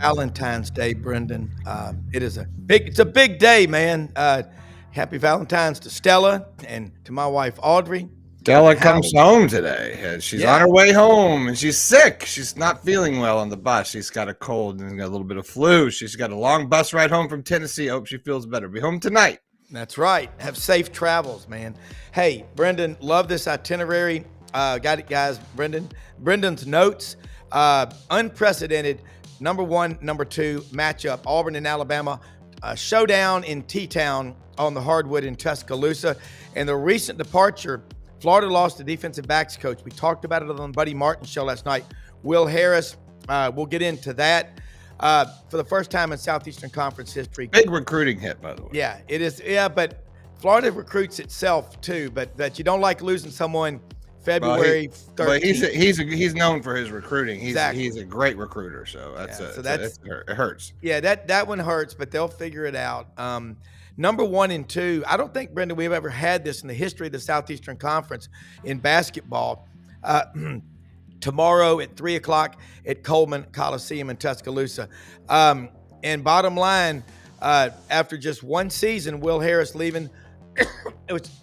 Valentine's Day, Brendan. It's a big day, man. Happy Valentine's to Stella and to my wife Audrey and to Della comes Howard. home today. She's on Yeah, her way home and she's sick. She's not feeling well on the bus. She's got a cold and got a little bit of flu. She's got a long bus ride home from Tennessee. I hope she feels better. Be home tonight. that's right. Have safe travels, man. Hey, Brendan, love this itinerary. Got it, guys. Brendan's notes. Unprecedented number one, number two matchup. Auburn and Alabama. Showdown in T-Town on the hardwood in Tuscaloosa. And the recent departure, Florida lost the defensive backs coach. We talked about it on the Buddy Martin show last night. Will Harris, we'll get into that. For the first time in Southeastern Conference history. Big recruiting hit, by the way. Yeah, it is. Yeah, but Florida recruits itself too. But you don't like losing someone February 13th. But he's known for his recruiting. Exactly. He's a great recruiter. So it hurts. Yeah, that one hurts, but they'll figure it out. Number 1 and 2, I don't think, Brendan, we've ever had this in the history of the Southeastern Conference in basketball. Tomorrow at 3 o'clock at Coleman Coliseum in Tuscaloosa. And bottom line, after just one season, Will Harris leaving,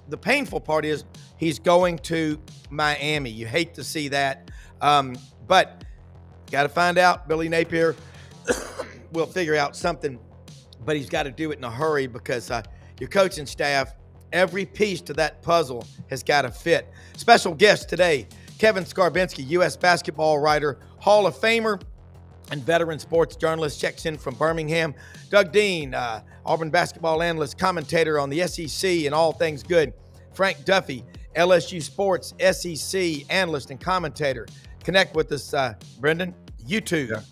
the painful part is he's going to Miami. You hate to see that. But got to find out. Billy Napier will figure out something, but he's got to do it in a hurry because your coaching staff, every piece to that puzzle has got to fit. Special guest today, Kevin Skarbinski, U.S. basketball writer, Hall of Famer, and veteran sports journalist, checks in from Birmingham. Doug Dean, Auburn basketball analyst, commentator on the SEC and all things good. Frank Duffy, LSU sports SEC analyst and commentator. Connect with us, Brendan. YouTube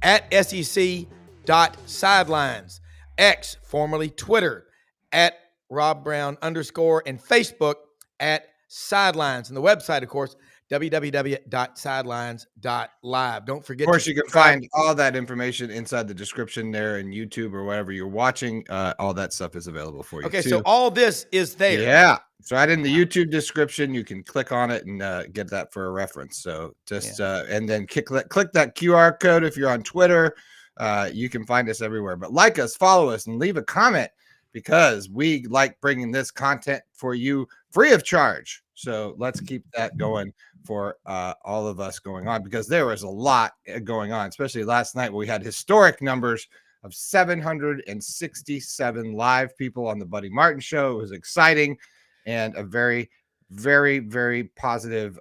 at SEC.Sidelines. X, formerly Twitter, at Rob Browne _ and Facebook at Sidelines. And the website, of course, www.sidelines.live. Don't forget. Of course, you can find all that information inside the description there in YouTube or wherever you're watching. All that stuff is available for you. Okay, too. so all this is there. Yeah. So right in the YouTube description, you can click on it and get that for a reference. So just and then click that QR code if you're on Twitter. You can find us everywhere. But like us, follow us, and leave a comment because we like bringing this content for you free of charge. So let's keep that going for all of us going on, because there was a lot going on, especially last night where we had historic numbers of 767 live people on the Buddy Martin show. It was exciting and a very, very, very positive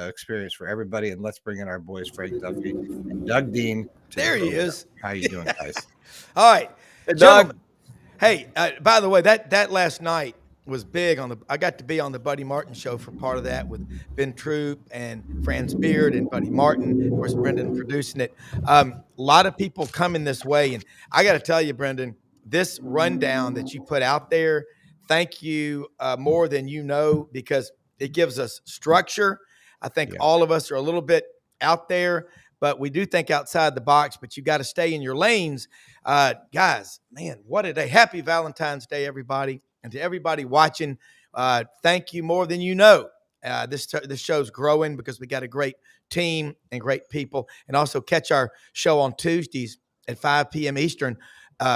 experience for everybody. And let's bring in our boys, Frank Duffy and Doug Dean. There he is. How you doing, guys? All right. Hey, Doug. Hey, by the way, that last night was big I got to be on the Buddy Martin show for part of that with Ben Troop and Franz Beard and Buddy Martin, of course, Brendan producing it. A lot of people coming this way. And I got to tell you, Brendan, this rundown that you put out there, thank you more than you know, because it gives us structure. I think all of us are a little bit out there, but we do think outside the box, but you got to stay in your lanes. Guys, man, what a day. Happy Valentine's Day, everybody. And to everybody watching, thank you more than you know. This show's growing because we got a great team and great people. And also catch our show on Tuesdays at 5 p.m. Eastern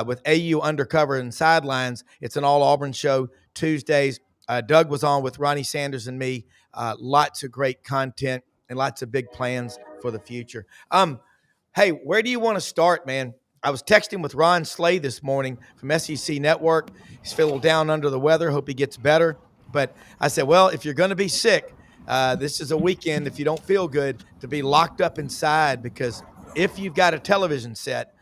with AU Undercover and Sidelines. It's an all Auburn show Tuesdays. Doug was on with Ronnie Sanders and me. Lots of great content and lots of big plans for the future. Hey, where do you want to start, man? I was texting with Ron Slay this morning from SEC Network. He's feeling down under the weather. Hope he gets better. But I said, well, if you're going to be sick, this is a weekend, if you don't feel good, to be locked up inside, because if you've got a television set,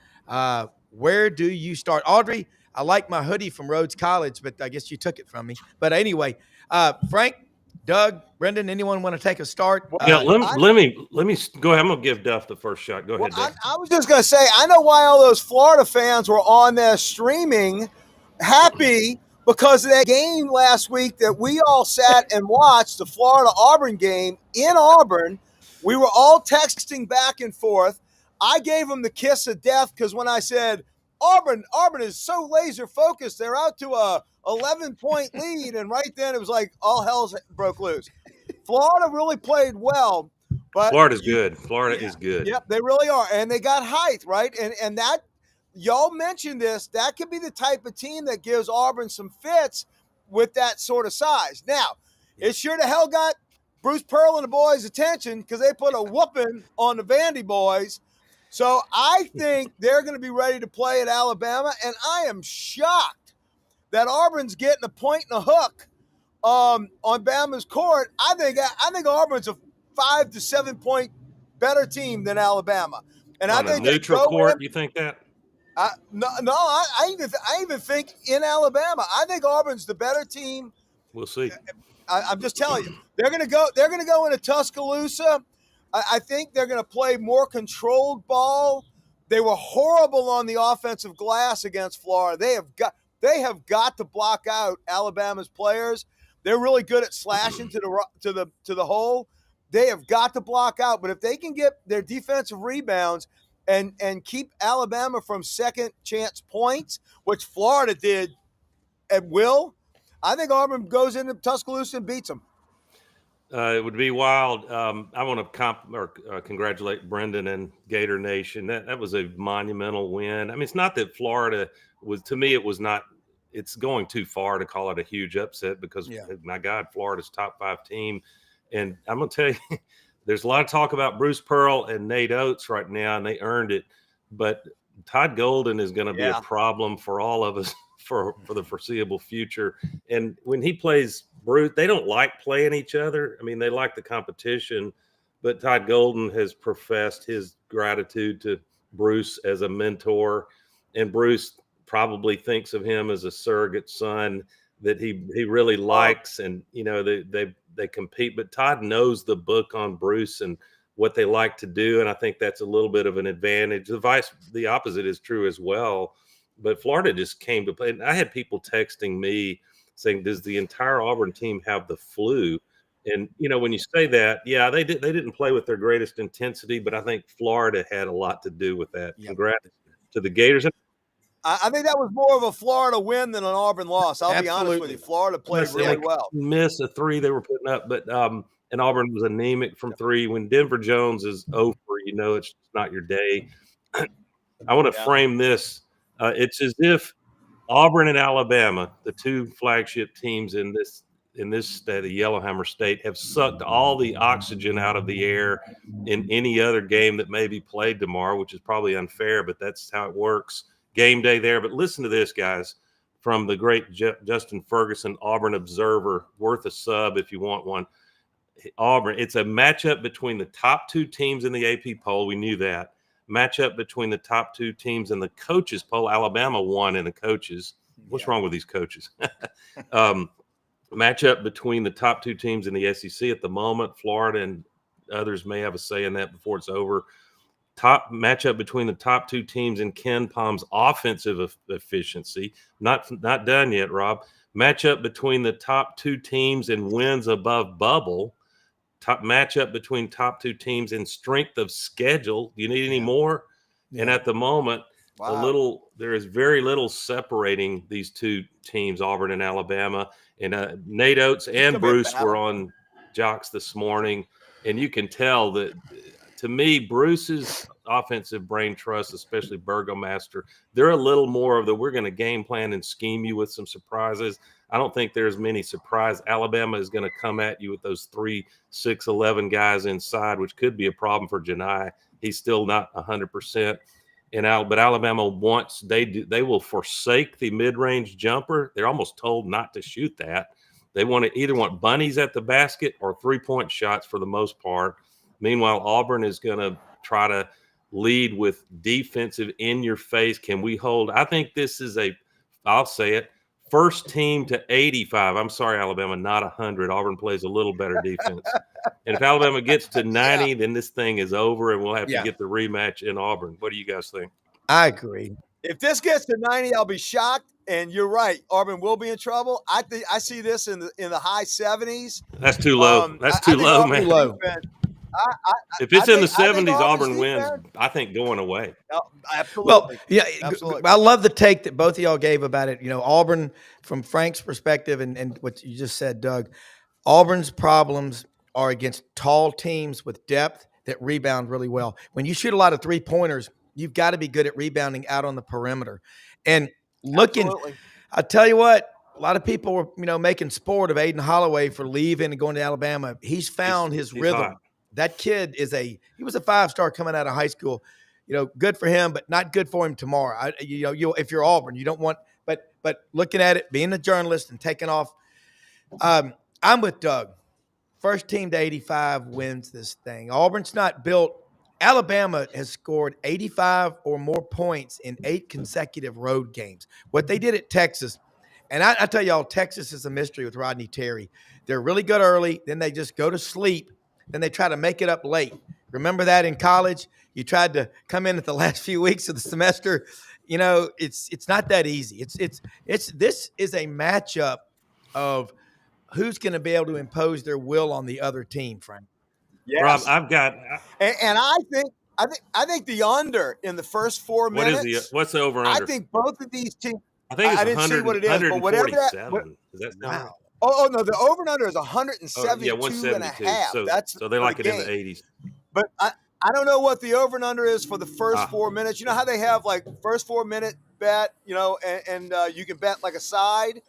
where do you start? Audrey, I like my hoodie from Rhodes College, but I guess you took it from me. But anyway, Frank, Doug, Brendan, anyone want to take a start? Yeah, let me go ahead. I'm gonna give Duff the first shot. Go ahead, Duff. I was just gonna say, I know why all those Florida fans were on there streaming, happy because of that game last week that we all sat and watched, the Florida Auburn game in Auburn. We were all texting back and forth. I gave them the kiss of death because when I said Auburn is so laser focused, they're out to a 11-point lead, and right then it was like all hell broke loose. Florida really played well, But Florida's good. Florida is good. Yep, they really are, and they got height, right? And that y'all mentioned this. That could be the type of team that gives Auburn some fits with that sort of size. Now, it sure the hell got Bruce Pearl and the boys' attention because they put a whooping on the Vandy boys. So I think they're going to be ready to play at Alabama, and I am shocked that Auburn's getting a point and a hook on Bama's court. I think Auburn's a 5 to 7 point better team than Alabama, and On I think a neutral court, you think that? I even think in Alabama, I think Auburn's the better team. We'll see. I'm just telling you, they're going to go into Tuscaloosa. I think they're going to play more controlled ball. They were horrible on the offensive glass against Florida. They have got to block out Alabama's players. They're really good at slashing to the hole. They have got to block out. But if they can get their defensive rebounds and keep Alabama from second chance points, which Florida did at will, I think Auburn goes into Tuscaloosa and beats them. It would be wild. I want to congratulate Brendan and Gator Nation. That was a monumental win. I mean, it's not that Florida was, to me, it was not. It's going too far to call it a huge upset because, my God, Florida's top 5 team. And I'm going to tell you, there's a lot of talk about Bruce Pearl and Nate Oates right now, and they earned it. But Todd Golden is going to be a problem for all of us for the foreseeable future. And when he plays Bruce, they don't like playing each other. I mean, they like the competition. But Todd Golden has professed his gratitude to Bruce as a mentor. And Bruce probably thinks of him as a surrogate son that he really likes, and they compete. But Todd knows the book on Bruce and what they like to do, and I think that's a little bit of an advantage. The opposite is true as well. But Florida just came to play. And I had people texting me saying, "Does the entire Auburn team have the flu?" And when you say that, they didn't play with their greatest intensity, but I think Florida had a lot to do with that. Yep. Congrats to the Gators. I think that was more of a Florida win than an Auburn loss. I'll be honest with you. Florida played really well. Miss a 3 they were putting up, but and Auburn was anemic from 3. When Denver Jones is over, it's not your day. I want to frame this. It's as if Auburn and Alabama, the 2 flagship teams in this state, the Yellowhammer State, have sucked all the oxygen out of the air in any other game that may be played tomorrow, which is probably unfair, but that's how it works. Game day there. But listen to this, guys, from the great Justin Ferguson, Auburn Observer, worth a sub if you want one. Auburn, it's a matchup between the top 2 teams in the AP poll. We knew that. Matchup between the top 2 teams in the coaches poll. Alabama won in the coaches. What's wrong with these coaches? Matchup between the top 2 teams in the SEC at the moment. Florida and others may have a say in that before it's over. Top matchup between the top 2 teams in Ken Palm's offensive efficiency. Not done yet, Rob. Matchup between the top 2 teams in wins above bubble. Top matchup between top 2 teams in strength of schedule. Do you need any more? Yeah. And at the moment, there is very little separating these 2 teams, Auburn and Alabama. And Nate Oates and Bruce were on Jocks this morning, and you can tell that. To me, Bruce's offensive brain trust, especially Burgomaster, they're a little more of the we're going to game plan and scheme you with some surprises. I don't think there's many surprises. Alabama is going to come at you with those 3, 6, 11 guys inside, which could be a problem for Johni. He's still not 100%. But Alabama they will forsake the mid-range jumper. They're almost told not to shoot that. They either want bunnies at the basket or 3-point shots for the most part. Meanwhile, Auburn is going to try to lead with defensive in-your-face. Can we hold? I think this is I'll say it, first team to 85. I'm sorry, Alabama, not 100. Auburn plays a little better defense. And if Alabama gets to 90, then this thing is over, and we'll have to get the rematch in Auburn. What do you guys think? I agree. If this gets to 90, I'll be shocked. And you're right, Auburn will be in trouble. I see this in the high 70s. That's too low. That's too low, man. If it's in the 70s, Auburn wins. I think going away. Absolutely. Well, absolutely. I love the take that both of y'all gave about it. Auburn, from Frank's perspective, and what you just said, Doug. Auburn's problems are against tall teams with depth that rebound really well. When you shoot a lot of three-pointers, you've got to be good at rebounding out on the perimeter. And looking, Absolutely. I tell you what, a lot of people were, making sport of Aiden Holloway for leaving and going to Alabama. He's found his rhythm. Hot. That kid he was a 5-star coming out of high school. Good for him, but not good for him tomorrow. If you're Auburn, you don't want. But looking at it, being a journalist and taking off, I'm with Doug. First team to 85 wins this thing. Auburn's not built. Alabama has scored 85 or more points in 8 consecutive road games. What they did at Texas, and I tell y'all, Texas is a mystery with Rodney Terry. They're really good early, then they just go to sleep, then they try to make it up late. Remember that in college? You tried to come in at the last few weeks of the semester. It's not that easy. This is a matchup of who's going to be able to impose their will on the other team, Frank. Yes. Rob, I've got. And I think the under in the first 4 minutes. What's the over under? I think both of these teams. I think it's I didn't see what it is, but whatever that. Does that sound right? Oh no, the over and under is 172 and a half. So they like it in the 80s. But I don't know what the over and under is for the first 4 minutes. You know how they have like first 4 minute bet, and you can bet like a side,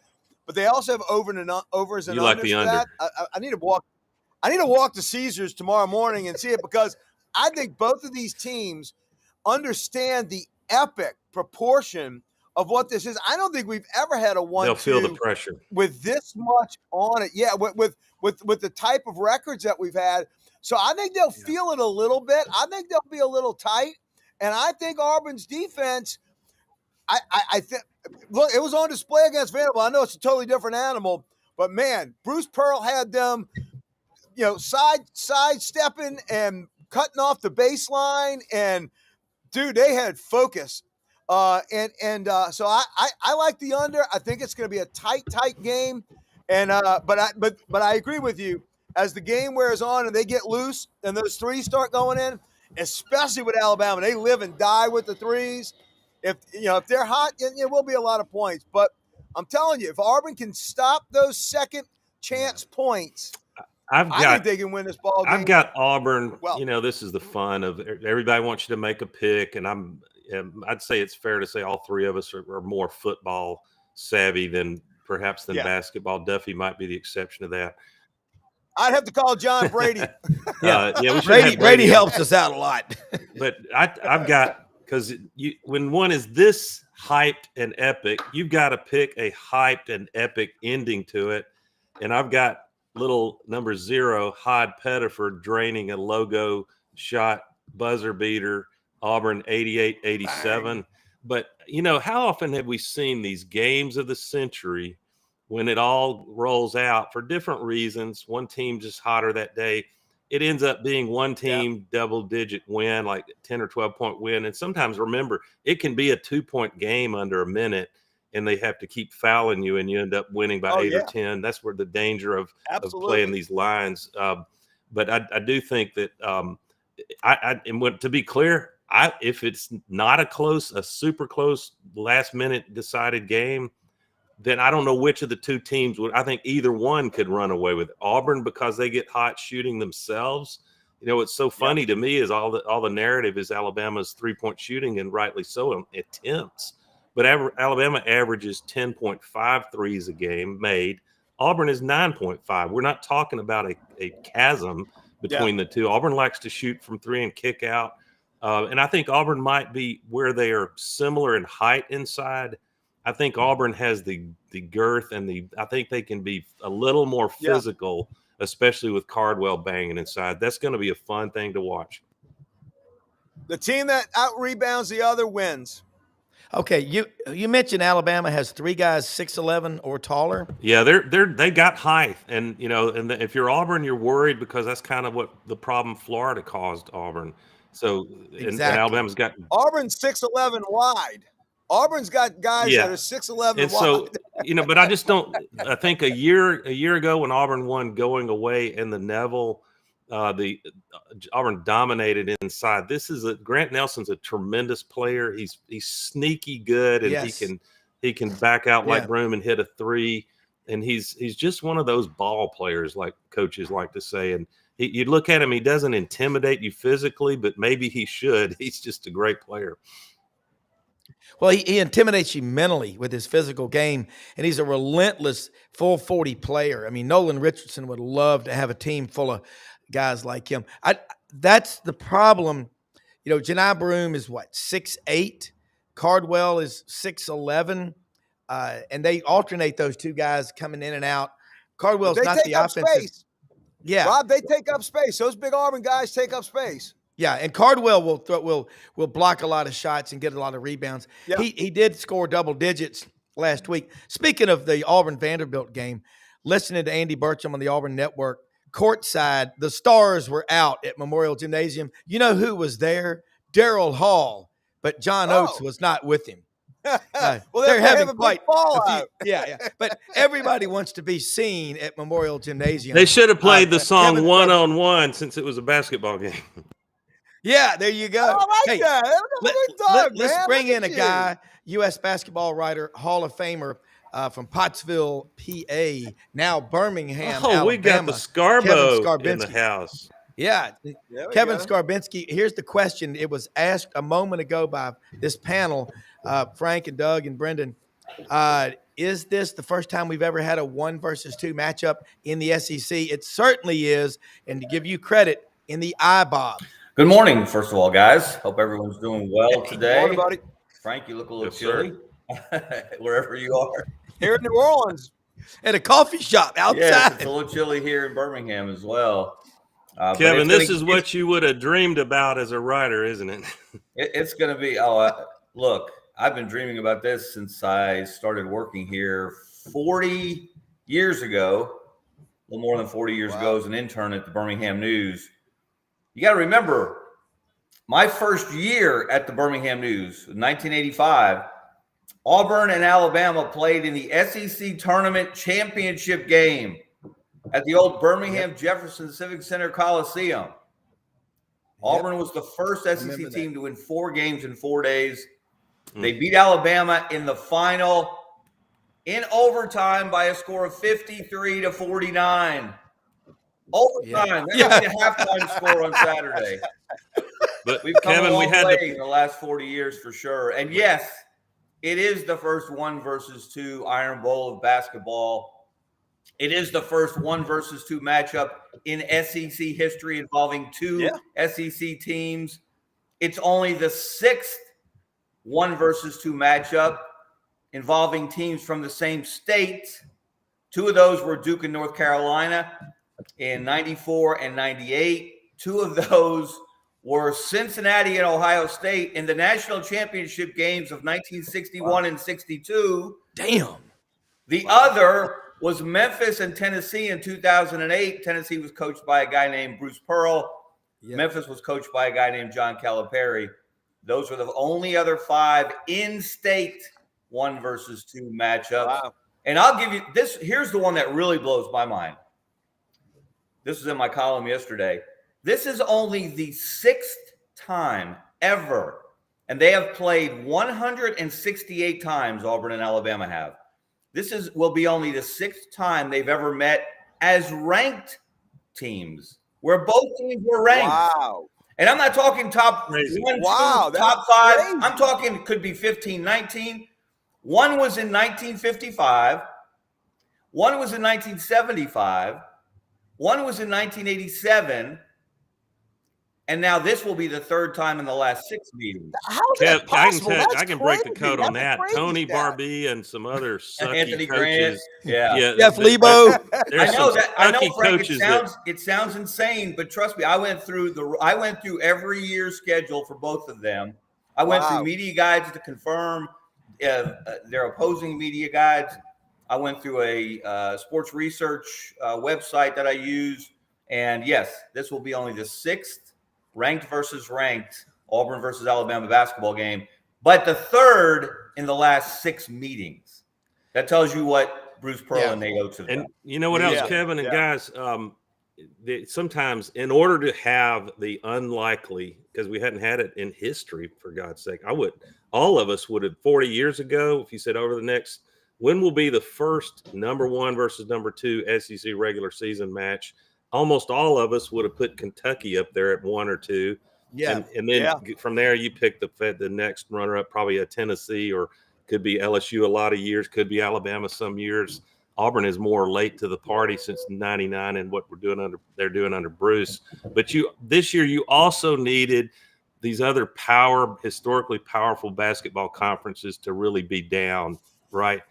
but they also have overs and unders. You like the under? That. I need to walk to Caesars tomorrow morning and see it, because I think both of these teams understand the epic proportion of what this is. I don't think we've ever had a 1-2 They'll feel the pressure with this much on it. Yeah, with the type of records that we've had. So I think they'll feel it a little bit. I think they'll be a little tight. And I think Auburn's defense, I think, look, it was on display against Vanderbilt. I know it's a totally different animal, but man, Bruce Pearl had them, sidestepping and cutting off the baseline, and dude, they had focus. So I like the under. I think it's going to be a tight game. And but I agree with you. As the game wears on and they get loose and those threes start going in, especially with Alabama, they live and die with the threes. If they're hot, it will be a lot of points. But I'm telling you, if Auburn can stop those second chance points, I think they can win this ball game. I've got Auburn. Well, this is the fun of everybody wants you to make a pick, and I'd say it's fair to say all three of us are more football savvy than basketball. Duffy might be the exception to that. I'd have to call John Brady. We should Brady helps us out a lot. But I've got, because when one is this hyped and epic, you've got to pick a hyped and epic ending to it. And I've got little number 0, Hyde Pettiford, draining a logo shot buzzer beater, Auburn 88-87. But, how often have we seen these games of the century when it all rolls out for different reasons? One team just hotter that day. It ends up being one team double-digit win, like 10 or 12-point win. And sometimes, remember, it can be a 2-point game under a minute, and they have to keep fouling you, and you end up winning by 8 or 10. That's where the danger of playing these lines. But I do think that to be clear, if it's not a super close last-minute decided game, then I don't know which of the two teams would. I think either one could run away with it. Auburn, because they get hot shooting themselves. What's so funny to me is all the narrative is Alabama's 3-point shooting, and rightly so, attempts. But Alabama averages 10.5 threes a game made. Auburn is 9.5. We're not talking about a chasm between the two. Auburn likes to shoot from 3 and kick out. And I think Auburn might be where they are similar in height inside. I think Auburn has the girth and I think they can be a little more physical, especially with Cardwell banging inside. That's going to be a fun thing to watch. The team that out-rebounds the other wins. Okay, you mentioned Alabama has 3 guys 6'11" or taller. Yeah, they got height, and if you're Auburn, you're worried because that's kind of what the problem Florida caused Auburn. So and Alabama's got Auburn's 6'11" wide. Auburn's got guys that are 6'11" and wide. So but I just don't. I think a year ago when Auburn won going away in the Neville, the Auburn dominated inside. Grant Nelson's a tremendous player. He's sneaky good, and he can back out like Broome and hit a 3. and he's just one of those ball players, like coaches like to say. And you look at him, he doesn't intimidate you physically, but maybe he should. He's just a great player. Well, he intimidates you mentally with his physical game, and he's a relentless full 40 player. I mean, Nolan Richardson would love to have a team full of guys like him. That's the problem. You know, Johni Broome is what, 6'8"? Cardwell is 6'11", and they alternate those two guys coming in and out. Cardwell's not the offensive. Space. Yeah, Rob, they take up space. Those big Auburn guys take up space. Yeah, and Cardwell will block a lot of shots and get a lot of rebounds. Yeah. He did score double digits last week. Speaking of the Auburn-Vanderbilt game, listening to Andy Burcham on the Auburn Network, courtside, the stars were out at Memorial Gymnasium. You know who was there? Daryl Hall, but John Oates was not with him. Well, they're having quite a few, yeah. But everybody wants to be seen at Memorial Gymnasium. They should have played the song "One-on-One" since it was a basketball game. Yeah, there you go. I like that. Let's bring in a guy, U.S. basketball writer, Hall of Famer from Pottsville, PA, now Birmingham, Alabama. We got the Scarbo in the house. Yeah, Kevin Skarbinski. Here's the question. It was asked a moment ago by this panel, Frank and Doug and Brendan. Is this the first time we've ever had a 1 versus 2 matchup in the SEC? It certainly is, and to give you credit, in the IBOB. Good morning, first of all, guys. Hope everyone's doing well today. Good morning, buddy. Frank, you look a little chilly wherever you are. Here in New Orleans. At a coffee shop outside. Yes, it's a little chilly here in Birmingham as well. Kevin, this is what you would have dreamed about as a writer, isn't it? It's going to be, look, I've been dreaming about this since I started working here 40 years ago, a little more than 40 years ago, as an intern at the Birmingham News. You got to remember, my first year at the Birmingham News, 1985, Auburn and Alabama played in the SEC Tournament Championship game at the old Birmingham Jefferson Civic Center Coliseum. Auburn was the first SEC team to win 4 games in 4 days. They beat Alabama in the final in overtime by a score of 53-49. Overtime. That was a halftime score on Saturday. But we've come a long way in the last 40 years for sure. And yes, it is the first 1 versus 2 Iron Bowl of basketball. It is the first 1 versus 2 matchup in SEC history involving 2 SEC teams. It's only the 6th 1 versus 2 matchup involving teams from the same state. 2 of those were Duke and North Carolina in 94 and 98. 2 of those were Cincinnati and Ohio State in the national championship games of 1961 and 62. Damn. The other was Memphis and Tennessee in 2008. Tennessee was coached by a guy named Bruce Pearl. Memphis was coached by a guy named John Calipari. Those were the only other 5 in-state 1 versus 2 matchups. Wow. And I'll give you this. Here's the one that really blows my mind. This was in my column yesterday. This is only the 6th time ever, and they have played 168 times, Auburn and Alabama have. This will be only the 6th time they've ever met as ranked teams, where both teams were ranked. Wow. And I'm not talking top 1, 2, top 5. Crazy. I'm talking it could be 15, 19. One was in 1955. One was in 1975. One was in 1987. And now this will be the 3rd time in the last 6 meetings. How is that possible? I can break the code on that. Tony Barbie and some other sucky Anthony coaches. Grant. Jeff Lebo. I know, Frank. It sounds insane, but trust me, I went through every year's schedule for both of them. I went through media guides to confirm their opposing media guides. I went through a sports research website that I use, and yes, this will be only the 6th ranked versus ranked Auburn versus Alabama basketball game, but the 3rd in the last 6 meetings. That tells you what Bruce Pearl and they owe to them. And you know what else, Kevin and guys? Sometimes in order to have the unlikely, because we hadn't had it in history, for God's sake, all of us would have 40 years ago, if you said over the next when will be the first number 1 versus number 2 SEC regular season match? Almost all of us would have put Kentucky up there at 1 or 2. Yeah. And then from there, you pick the next runner-up, probably a Tennessee, or could be LSU a lot of years, could be Alabama some years. Auburn is more late to the party since '99 and what they're doing under Bruce. But this year you also needed these other historically powerful basketball conferences to really be down, right?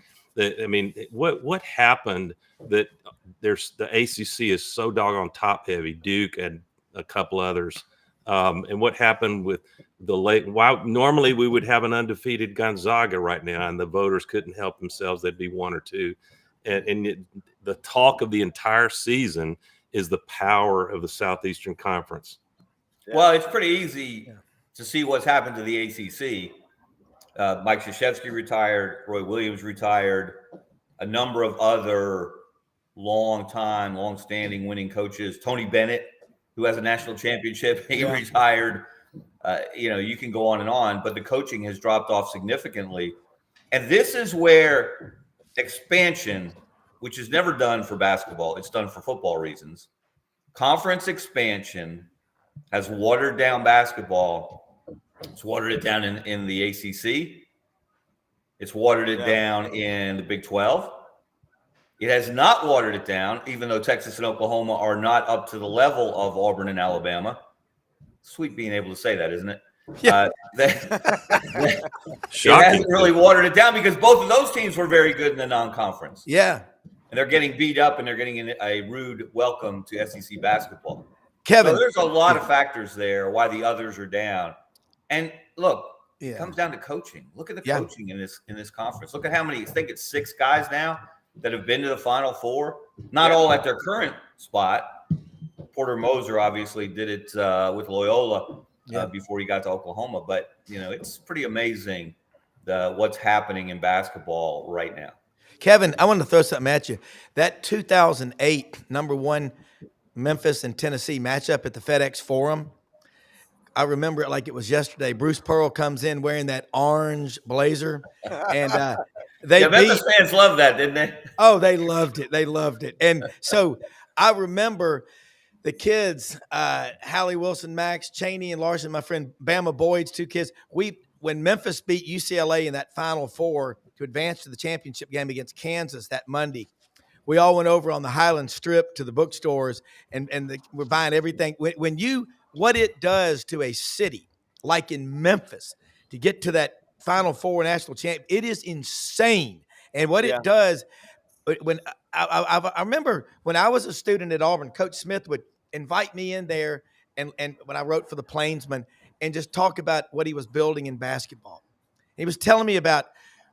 What happened that the ACC is so doggone top heavy, Duke and a couple others, and what happened with the late? Why normally we would have an undefeated Gonzaga right now, and the voters couldn't help themselves; they'd be 1 or 2. And the talk of the entire season is the power of the Southeastern Conference. Well, it's pretty easy to see what's happened to the ACC. Mike Krzyzewski retired, Roy Williams retired, a number of other long-standing winning coaches. Tony Bennett, who has a national championship, he retired. You can go on, but the coaching has dropped off significantly. And this is where expansion, which is never done for basketball, it's done for football reasons. Conference expansion has watered down basketball. It's watered it down in the ACC. It's watered it down in the Big 12. It has not watered it down, even though Texas and Oklahoma are not up to the level of Auburn and Alabama. Sweet being able to say that, isn't it? Yeah. It hasn't really watered it down because both of those teams were very good in the non-conference. Yeah. And they're getting beat up and they're getting a rude welcome to SEC basketball. Kevin. So there's a lot of factors there why the others are down. And look, it comes down to coaching. Look at the coaching in this conference. Look at how many, I think it's 6 guys now that have been to the Final Four. Not all at their current spot. Porter Moser obviously did it with Loyola before he got to Oklahoma. But, it's pretty amazing what's happening in basketball right now. Kevin, I want to throw something at you. That 2008 number 1 Memphis and Tennessee matchup at the FedEx Forum, I remember it like it was yesterday. Bruce Pearl comes in wearing that orange blazer, and Memphis fans loved that, didn't they? Oh, they loved it. They loved it. And so I remember the kids, Hallie Wilson, Max, Chaney, and Larson, my friend Bama Boyd's 2 kids. When Memphis beat UCLA in that Final Four to advance to the championship game against Kansas that Monday, we all went over on the Highland Strip to the bookstores, and we're buying everything. What it does to a city like in Memphis to get to that Final Four national champ, it is insane. And what it does, when I remember when I was a student at Auburn, Coach Smith would invite me in there, and when I wrote for the Plainsman, and just talk about what he was building in basketball. He was telling me about,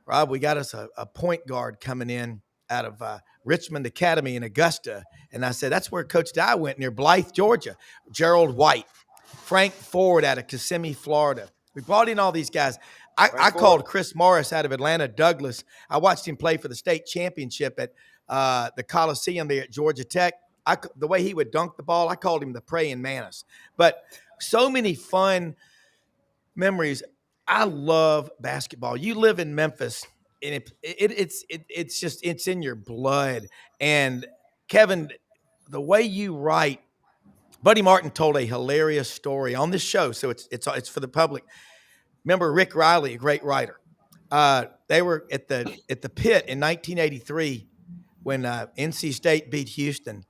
Rob, we got us a point guard coming in out of Richmond Academy in Augusta. And I said, that's where Coach Dye went, near Blythe, Georgia. Gerald White, Frank Ford out of Kissimmee, Florida. We brought in all these guys. I called Chris Morris out of Atlanta Douglas. I watched him play for the state championship at the Coliseum there at Georgia Tech. The way he would dunk the ball, I called him the praying mantis. But so many fun memories. I love basketball. You live in Memphis, and it's in your blood. And Kevin, the way you write, Buddy Martin told a hilarious story on this show, so it's for the public. Remember Rick Riley, a great writer. They were at the Pit in 1983 when NC State beat Houston.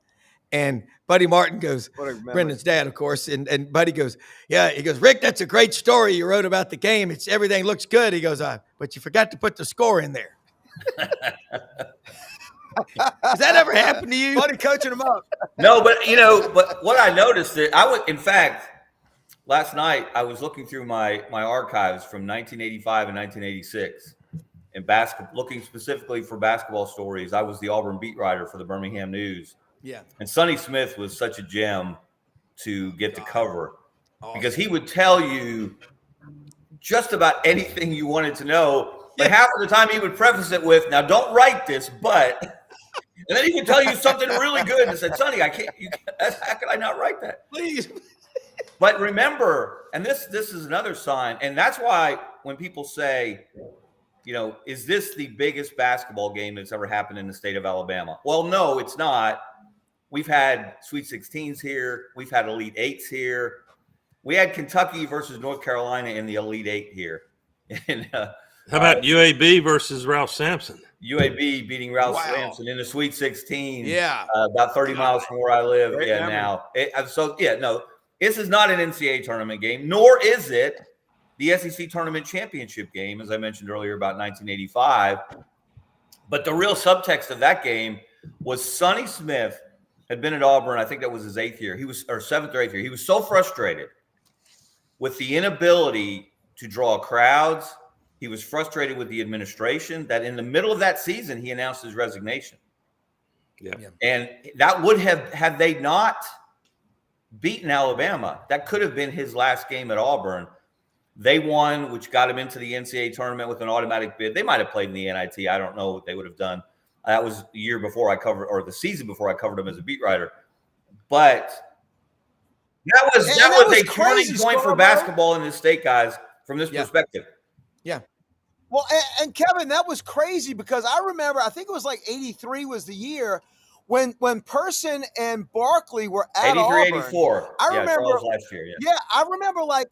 And Buddy Martin goes, Brendan's dad, of course, and Buddy goes, he goes, Rick, that's a great story you wrote about the game. Everything looks good. He goes, but you forgot to put the score in there. Has that ever happened to you? Buddy coaching him up. No, but what I noticed in fact, last night I was looking through my archives from 1985 and 1986 and looking specifically for basketball stories. I was the Auburn beat writer for the Birmingham News. Yeah. And Sonny Smith was such a gem to get to cover because he would tell you just about anything you wanted to know. But half of the time he would preface it with, now don't write this, but, and then he would tell you something really good and said, Sonny, how could I not write that? Please. But remember, and this is another sign, and that's why when people say is this the biggest basketball game that's ever happened in the state of Alabama? Well, no, it's not. We've had Sweet 16s here. We've had Elite Eights here. We had Kentucky versus North Carolina in the Elite Eight here. And, how about UAB versus Ralph Sampson? UAB beating Ralph Sampson in the Sweet 16. Yeah. About 30 miles from where I live. Great memory. Now. This is not an NCAA tournament game, nor is it the SEC tournament championship game, as I mentioned earlier, about 1985. But the real subtext of that game was Sonny Smith had been at Auburn. I think that was his 8th year. Or 7th or 8th year. He was so frustrated with the inability to draw crowds. He was frustrated with the administration that in the middle of that season, he announced his resignation. Yeah. And that would have, had they not beaten Alabama, that could have been his last game at Auburn. They won, which got him into the NCAA tournament with an automatic bid. They might have played in the NIT. I don't know what they would have done. That was the year before I covered, or the season before I covered him as a beat writer. But that was a turning point for basketball in this state, guys, from this perspective. Yeah. Well, and Kevin, that was crazy because I remember, I think it was like 83 was the year when Person and Barkley were at 83, Auburn. 84. I remember last year. Yeah, I remember like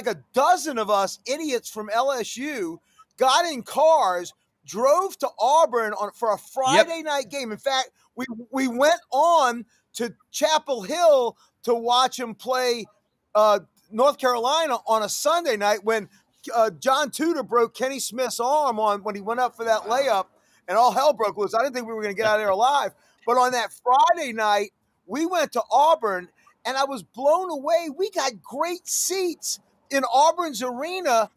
a dozen of us idiots from LSU got in cars, drove to Auburn for a Friday night game. In fact, we went on to Chapel Hill to watch them play North Carolina on a Sunday night when John Tudor broke Kenny Smith's arm when he went up for that layup, and all hell broke loose. I didn't think we were going to get out of there alive. But on that Friday night, we went to Auburn, and I was blown away. We got great seats in Auburn's arena.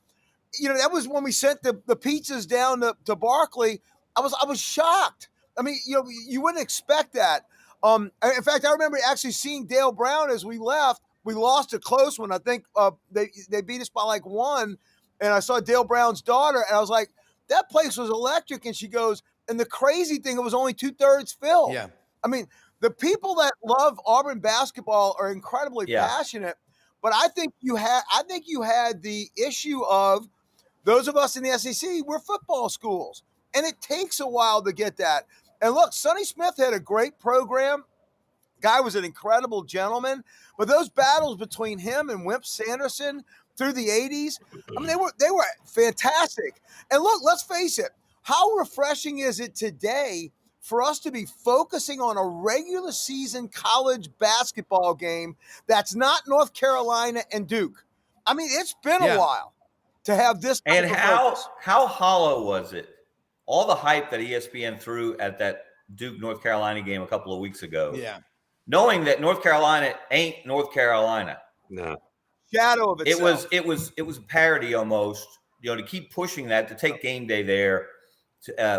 That was when we sent the pizzas down to Barkley. I was shocked. I mean, you wouldn't expect that. In fact, I remember actually seeing Dale Brown as we left. We lost a close one. I think they beat us by like 1. And I saw Dale Brown's daughter, and I was like, that place was electric. And she goes, and the crazy thing, it was only 2/3 filled. Yeah. I mean, the people that love Auburn basketball are incredibly passionate. But I think you had the issue of those of us in the SEC, we're football schools. And it takes a while to get that. And look, Sonny Smith had a great program. Guy was an incredible gentleman. But those battles between him and Wimp Sanderson through the 80s, I mean, they were fantastic. And look, let's face it, how refreshing is it today for us to be focusing on a regular season college basketball game that's not North Carolina and Duke? I mean, it's been a while to have this. And how hollow was it? All the hype that ESPN threw at that Duke North Carolina game a couple of weeks ago. Yeah. Knowing that North Carolina ain't North Carolina. No. Shadow of itself. It was a parody almost, to keep pushing that, to take game day there.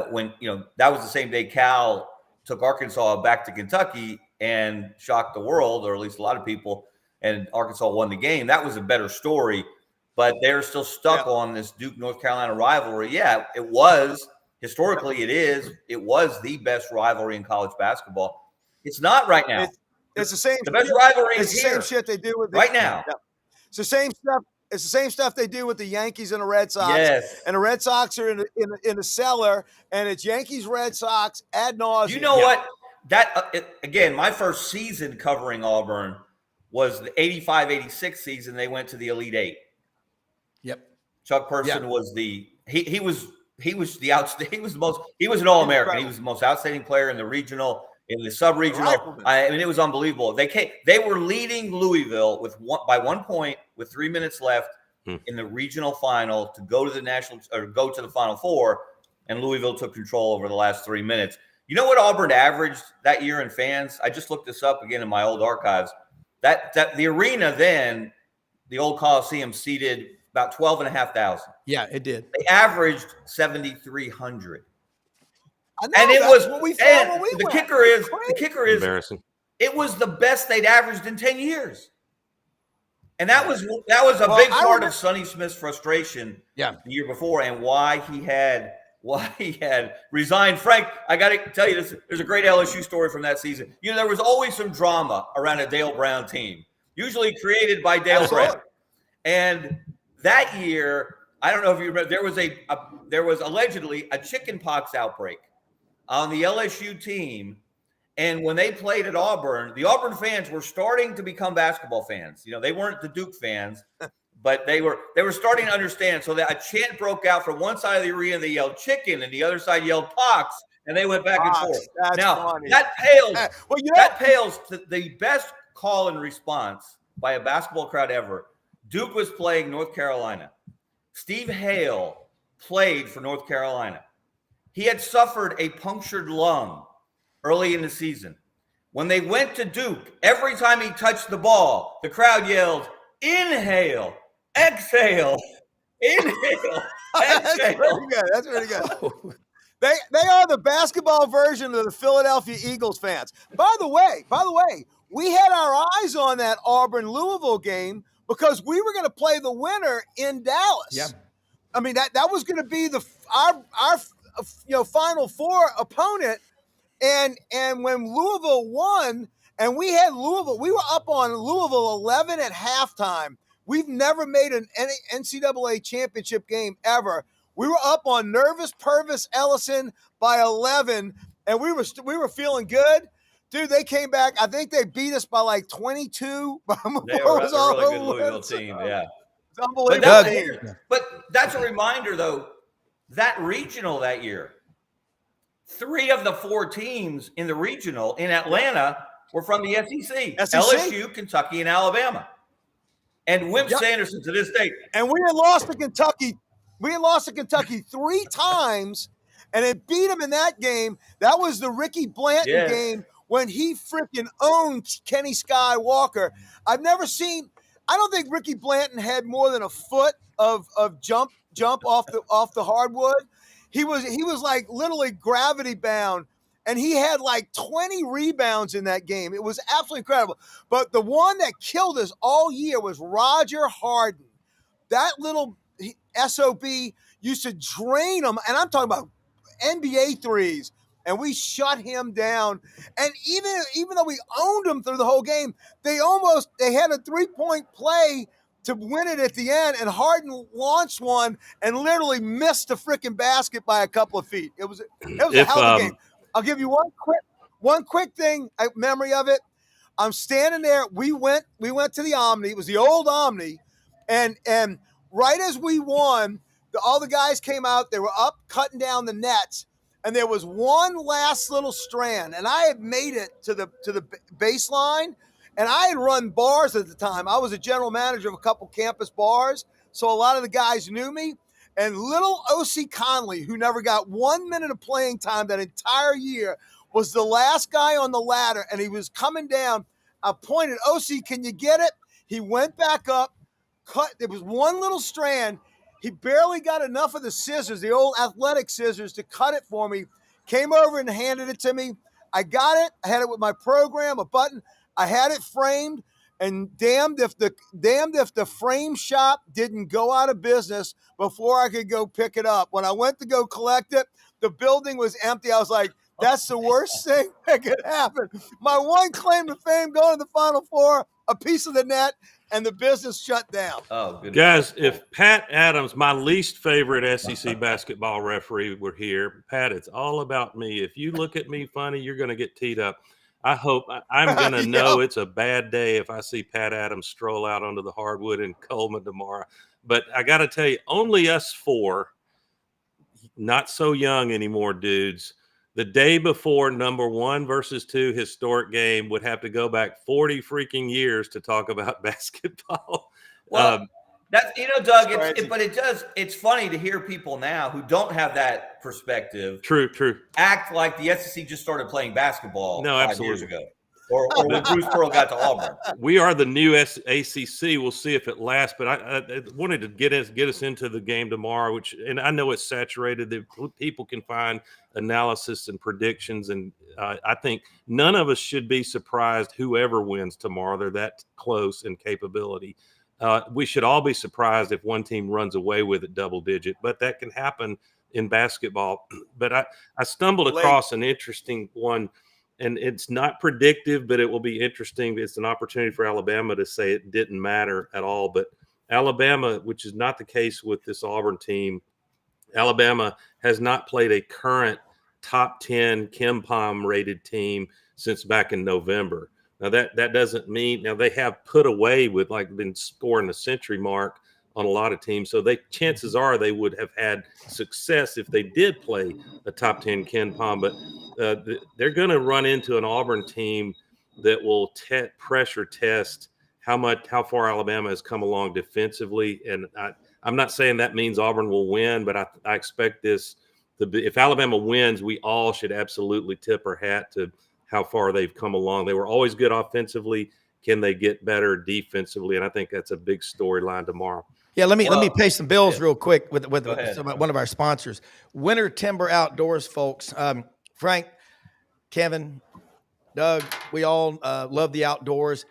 When, that was the same day Cal took Arkansas back to Kentucky and shocked the world, or at least a lot of people, and Arkansas won the game. That was a better story, but they're still stuck on this Duke North Carolina rivalry. Yeah, it was. Historically, it was the best rivalry in college basketball. It's not right now. It's the same. The best rivalry It's is the here. same shit they do with right now. Yeah. It's the same stuff. It's the same stuff they do with the Yankees and the Red Sox. Yes. And the Red Sox are in the cellar, and it's Yankees, Red Sox ad nauseum. You know what? That again, my first season covering Auburn was the 85-86 season. They went to the Elite Eight. Yep. Chuck Person was he was an All-American. He was the most outstanding player in the regional, in the sub-regional. I mean, it was unbelievable. They were leading Louisville by 1 point with 3 minutes left in the regional final to go to the Final Four, and Louisville took control over the last 3 minutes. You know what Auburn averaged that year in fans? I just looked this up again in my old archives. That the arena then, the old Coliseum, seated about 12,500. Yeah, it did. They averaged 7,300. I know, And it that's was what we found when we the went. kicker is Embarrassing. it was the best they'd averaged in 10 years. And that was a big part of Sonny Smith's frustration the year before, and why he had resigned. Frank, I got to tell you this. There's a great LSU story from that season. There was always some drama around a Dale Brown team, usually created by Dale Brown. And that year, I don't know if you remember, there was allegedly a chickenpox outbreak on the LSU team. And when they played at Auburn, the Auburn fans were starting to become basketball fans. You know, they weren't the Duke fans, but they were starting to understand. So that a chant broke out from one side of the arena. They yelled chicken, and the other side yelled pox, and they went back and forth. That's now funny. that pales to the best call and response by a basketball crowd ever. Duke was playing North Carolina. Steve Hale played for North Carolina. He had suffered a punctured lung early in the season. When they went to Duke, every time he touched the ball, the crowd yelled, inhale, exhale, inhale, exhale. That's pretty good. They are the basketball version of the Philadelphia Eagles fans. By the way, we had our eyes on that Auburn-Louisville game because we were going to play the winner in Dallas. Yeah. I mean, that was going to be our Final Four opponent. And when Louisville won, and we were up on Louisville 11 at halftime. We've never made an NCAA championship game ever. We were up on Nervous Purvis Ellison by 11, and we were feeling good. Dude, they came back. I think they beat us by like 22. They were a really good Louisville team, yeah. It's unbelievable. But that's a reminder, though, that regional that year, 3 of the 4 teams in the regional in Atlanta were from the SEC. LSU, Kentucky, and Alabama. And Wimp Sanderson to this day. And we had lost to Kentucky. We had lost to Kentucky 3 times, and it beat them in that game. That was the Ricky Blanton game when he freaking owned Kenny Skywalker. I don't think Ricky Blanton had more than a foot of jump off the hardwood. He was like literally gravity bound, and he had like 20 rebounds in that game. It was absolutely incredible. But the one that killed us all year was Roger Harden. That little SOB used to drain them, and I'm talking about NBA threes, and we shut him down. And even though we owned him through the whole game, they had a 3-point play to win it at the end, and Harden launched one and literally missed the freaking basket by a couple of feet. It was a hell of a game. I'll give you one quick thing, memory of it. I'm standing there. We went to the Omni. It was the old Omni, and right as we won, all the guys came out. They were up cutting down the nets, and there was one last little strand, and I had made it to the baseline. And I had run bars at the time. I was a general manager of a couple campus bars, so a lot of the guys knew me. And little O.C. Conley, who never got 1 minute of playing time that entire year, was the last guy on the ladder, and he was coming down. I pointed, O.C., can you get it? He went back up, cut. There was one little strand. He barely got enough of the scissors, the old athletic scissors, to cut it for me. Came over and handed it to me. I got it. I had it with my program, a button. I had it framed, and damned if the frame shop didn't go out of business before I could go pick it up. When I went to go collect it, the building was empty. I was like, that's the worst thing that could happen. My one claim to fame going to the Final Four, a piece of the net, and the business shut down. Oh, goodness. Guys, if Pat Adams, my least favorite SEC basketball referee, were here, Pat, it's all about me. If you look at me funny, you're going to get teed up. I hope I'm going to know it's a bad day if I see Pat Adams stroll out onto the hardwood in Coleman tomorrow. But I got to tell you, only us 4, not so young anymore, dudes, the day before number 1 versus 2 historic game would have to go back 40 freaking years to talk about basketball. Well, that's, Doug, it's funny to hear people now who don't have that perspective. True. Act like the SEC just started playing basketball 5 years ago. Or when Bruce Pearl got to Auburn. We are the new ACC. We'll see if it lasts. But I wanted to get us into the game tomorrow, and I know it's saturated. That people can find analysis and predictions, and I think none of us should be surprised whoever wins tomorrow. They're that close in capability. We should all be surprised if one team runs away with it double digit, but that can happen in basketball. But I stumbled across an interesting one, and it's not predictive, but it will be interesting. It's an opportunity for Alabama to say it didn't matter at all. But Alabama, which is not the case with this Auburn team, Alabama has not played a current top 10 KenPom rated team since back in November. Now that doesn't mean, now they have put away with been scoring the century mark on a lot of teams. So chances are they would have had success if they did play a top 10 KenPom, but they're going to run into an Auburn team that will pressure test how far Alabama has come along defensively. And I'm not saying that means Auburn will win, but I expect this to be, if Alabama wins, we all should absolutely tip our hat to how far they've come along. They were always good offensively. Can they get better defensively? And I think that's a big storyline tomorrow. Yeah, let me pay some bills real quick with one of our sponsors, Winter Timber Outdoors, folks. Frank, Kevin, Doug, we all love the outdoors.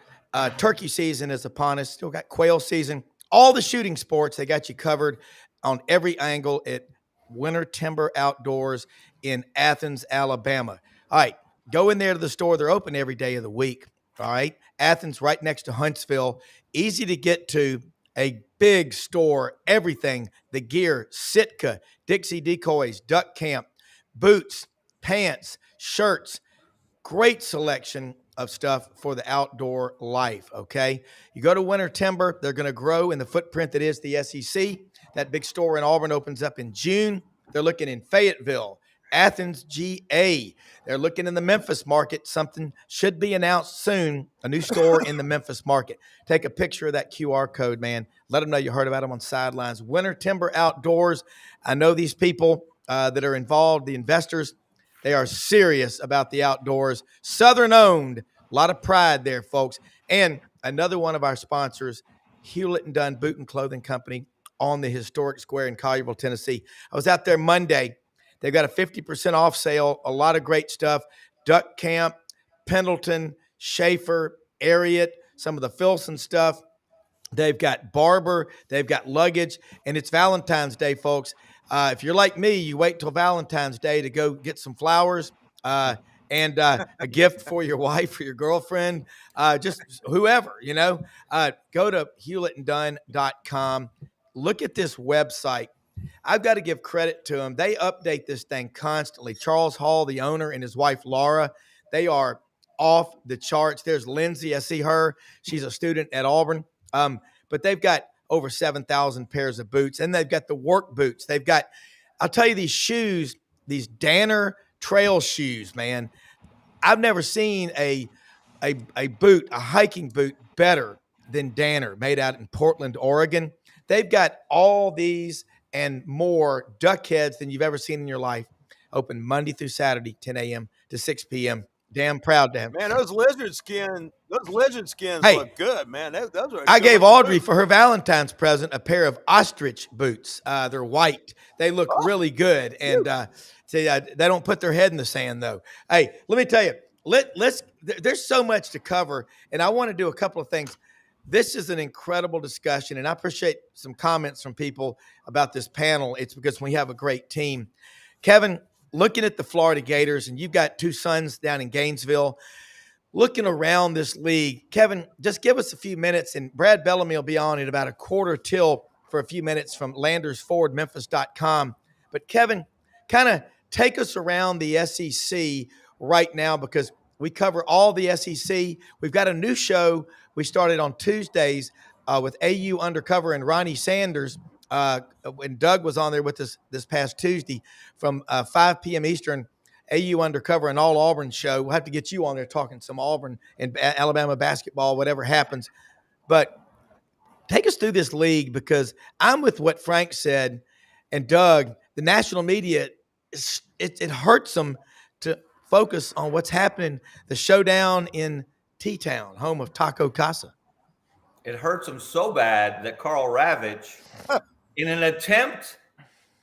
Turkey season is upon us. Still got quail season. All the shooting sports, they got you covered on every angle at Winter Timber Outdoors in Athens, Alabama. All right, go in there to the store. They're open every day of the week. All right, Athens right next to Huntsville. Easy to get to. A big store, everything, the gear, Sitka, Dixie decoys, duck camp, boots, pants, shirts, great selection of stuff for the outdoor life, okay? You go to Winter Timber, they're going to grow in the footprint that is the SEC. That big store in Auburn opens up in June. They're looking in Fayetteville, Athens, GA. They're looking in the Memphis market. Something should be announced soon, a new store in the Memphis market. Take a picture of that QR code, man. Let them know you heard about them on Sidelines. Winter Timber Outdoors. I know these people that are involved, the investors, they are serious about the outdoors. Southern owned, a lot of pride there, folks. And another one of our sponsors, Hewlett & Dunn Boot and Clothing Company on the historic square in Collierville, Tennessee. I was out there Monday. They've got a 50% off sale, a lot of great stuff. Duck Camp, Pendleton, Schaefer, Ariat, some of the Filson stuff. They've got Barber, they've got luggage, and it's Valentine's Day, folks. If you're like me, you wait till Valentine's Day to go get some flowers and a gift for your wife or your girlfriend, just whoever, go to hewlettandunn.com. Look at this website. I've got to give credit to them. They update this thing constantly. Charles Hall, the owner, and his wife, Laura, they are off the charts. There's Lindsay. I see her. She's a student at Auburn. But they've got over 7,000 pairs of boots, and they've got the work boots. They've got, I'll tell you, these shoes, these Danner trail shoes, man. I've never seen a boot, a hiking boot, better than Danner, made out in Portland, Oregon. They've got all these and more duck heads than you've ever seen in your life. Open Monday through Saturday, 10 a.m. to 6 p.m. Damn proud to have Man, those lizard skins Hey, look good, man. Those are I gave Audrey for her Valentine's present a pair of ostrich boots. They're white. They look really good. And they don't put their head in the sand, though. Hey, let me tell you, there's so much to cover, and I want to do a couple of things. This is an incredible discussion, and I appreciate some comments from people about this panel. It's because we have a great team. Kevin, looking at the Florida Gators, and you've got two sons down in Gainesville, looking around this league. Kevin, just give us a few minutes, and Brad Bellamy will be on at about a quarter till for a few minutes from LandersFordMemphis.com. But Kevin, kind of take us around the SEC right now, because we cover all the SEC. We've got a new show we started on Tuesdays with AU Undercover and Ronnie Sanders. When Doug was on there with us this past Tuesday from 5 p.m. Eastern, AU Undercover, an all Auburn show. We'll have to get you on there talking some Auburn and Alabama basketball, whatever happens. But take us through this league, because I'm with what Frank said and Doug. The national media, it hurts them to focus on what's happening, the showdown in T-Town, home of Taco Casa. It hurts them so bad that Carl Ravitch, in an attempt,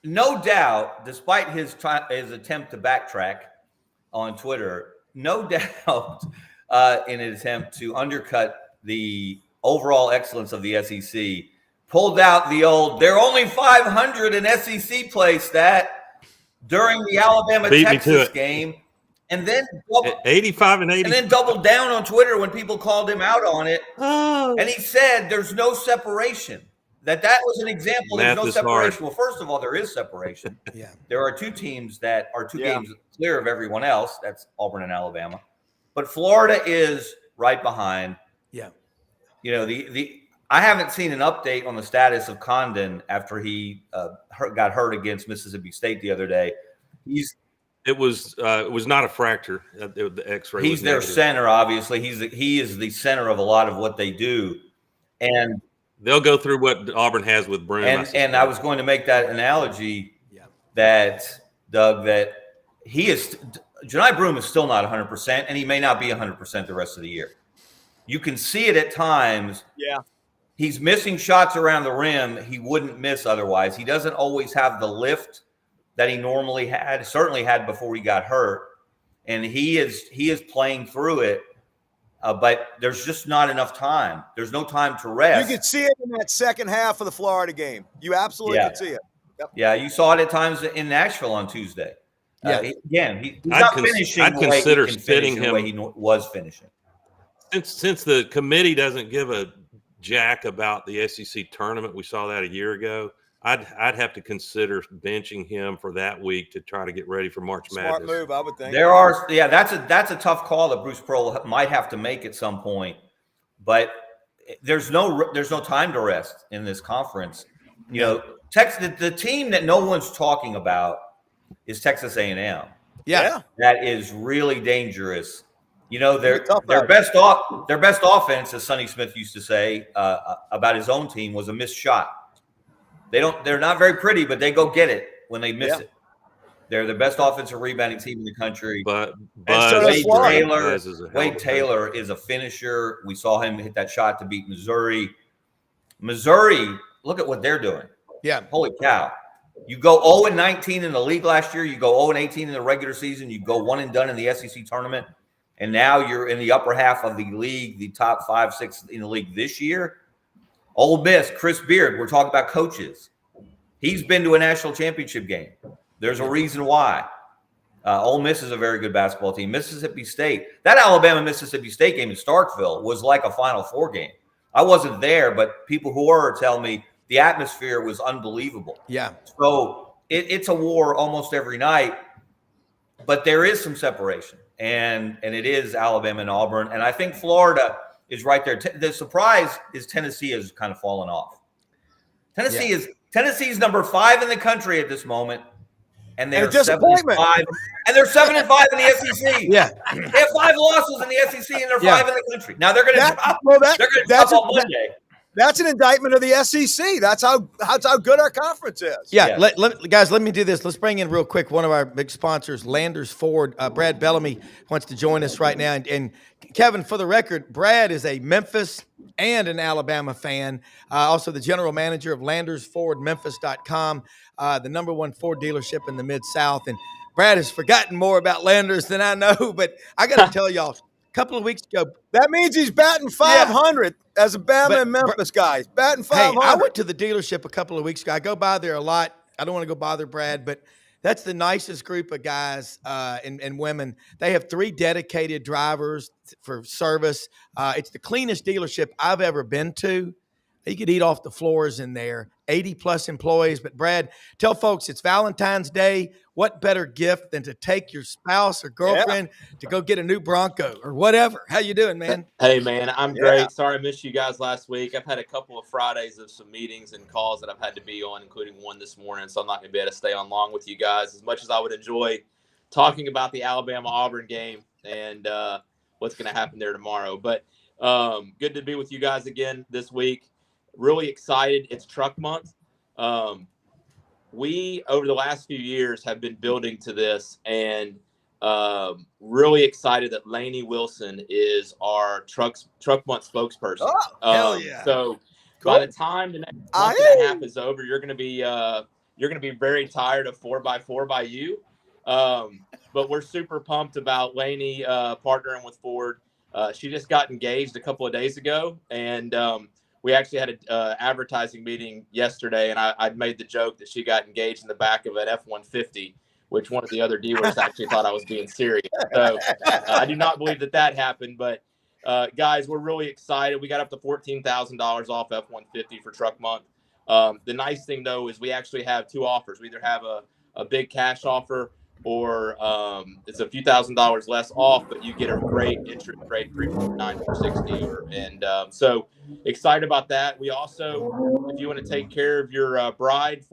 no doubt, despite his attempt to backtrack on Twitter, no doubt in an attempt to undercut the overall excellence of the SEC, pulled out the old, they're only 500 in SEC play stat during the Alabama-Texas game. And then 85 and 80. And then doubled down on Twitter when people called him out on it. Oh. And he said there's no separation. that was an example. There's no separation. Well, first of all, there is separation. Yeah. There are two teams that are two games clear of everyone else. That's Auburn and Alabama. But Florida is right behind. Yeah. You know, I haven't seen an update on the status of Condon after he got hurt against Mississippi State the other day. It was not a fracture. The X-ray. He's their center, obviously. He is the center of a lot of what they do, and they'll go through what Auburn has with Broome. And I was going to make that analogy that Doug, that Johni Broome is still not 100%, and he may not be 100% the rest of the year. You can see it at times. Yeah. He's missing shots around the rim he wouldn't miss otherwise. He doesn't always have the lift that he normally had, certainly had before he got hurt. And he is playing through it, but there's just not enough time. There's no time to rest. You could see it in that second half of the Florida game. You absolutely could see it. Yep. Yeah, you saw it at times in Nashville on Tuesday. Yeah. Again, he's not finishing I'd consider fitting the way he was finishing. Since the committee doesn't give a jack about the SEC tournament, we saw that a year ago. I'd have to consider benching him for that week to try to get ready for March Madness. Smart move, I would think. That's a tough call that Bruce Pearl might have to make at some point, but there's no time to rest in this conference. You know, the team that no one's talking about is Texas A&M. Yeah, that is really dangerous. You know, their best offense, as Sonny Smith used to say about his own team, was a missed shot. They're not very pretty, but they go get it when they miss it. They're the best offensive rebounding team in the country. But Wade Taylor is a finisher. We saw him hit that shot to beat Missouri. Missouri, look at what they're doing. Yeah. Holy cow. You go 0-19 in the league last year. You go 0-18 in the regular season. You go one and done in the SEC tournament. And now you're in the upper half of the league, the top 5, 6 in the league this year. Ole Miss, Chris Beard, we're talking about coaches. He's been to a national championship game. There's a reason why. Ole Miss is a very good basketball team. Mississippi State, that Alabama-Mississippi State game in Starkville was like a Final Four game. I wasn't there, but people who were tell me the atmosphere was unbelievable. Yeah. So it's a war almost every night, but there is some separation, and it is Alabama and Auburn, and I think Florida is right there. The surprise is Tennessee has kind of fallen off. Tennessee's number 5 in the country at this moment, and they're 7-5, and they're 7-5 in the SEC. Yeah, they have 5 losses in the SEC, and they're 5 in the country. Now they're going to drop on Monday. That's an indictment of the SEC. That's how good our conference is. Yeah. Guys, let me do this. Let's bring in real quick one of our big sponsors, Landers Ford. Brad Bellamy wants to join us right now. And Kevin, for the record, Brad is a Memphis and an Alabama fan. Also the general manager of LandersFordMemphis.com, the #1 Ford dealership in the Mid-South. And Brad has forgotten more about Landers than I know, but I got to tell y'all, a couple of weeks ago. That means he's batting 500 as a Bama and Memphis guy. He's batting 500. Hey, I went to the dealership a couple of weeks ago. I go by there a lot. I don't want to go bother Brad, but that's the nicest group of guys and women. They have 3 dedicated drivers for service. It's the cleanest dealership I've ever been to. You could eat off the floors in there. 80-plus employees. But, Brad, tell folks it's Valentine's Day. What better gift than to take your spouse or girlfriend to go get a new Bronco or whatever? How you doing, man? Hey, man, I'm great. Sorry I missed you guys last week. I've had a couple of Fridays of some meetings and calls that I've had to be on, including one this morning, so I'm not going to be able to stay on long with you guys. As much as I would enjoy talking about the Alabama-Auburn game and what's going to happen there tomorrow. But good to be with you guys again this week. Really excited. It's Truck Month. We, over the last few years, have been building to this and really excited that Lainey Wilson is our Truck Month spokesperson. Oh, hell yeah. So cool. By the time the next month and a half is over, you're going to be very tired of 4x4 by you. But we're super pumped about Lainey partnering with Ford. She just got engaged a couple of days ago, and we actually had an advertising meeting yesterday, and I made the joke that she got engaged in the back of an F-150, which one of the other dealers actually thought I was being serious. So I do not believe that happened. But, guys, we're really excited. We got up to $14,000 off F-150 for Truck Month. The nice thing, though, is we actually have two offers. We either have a big cash offer, or it's a few $1,000s less off, but you get a great interest rate, 3.9 for 60. So excited about that. We also, if you want to take care of your bride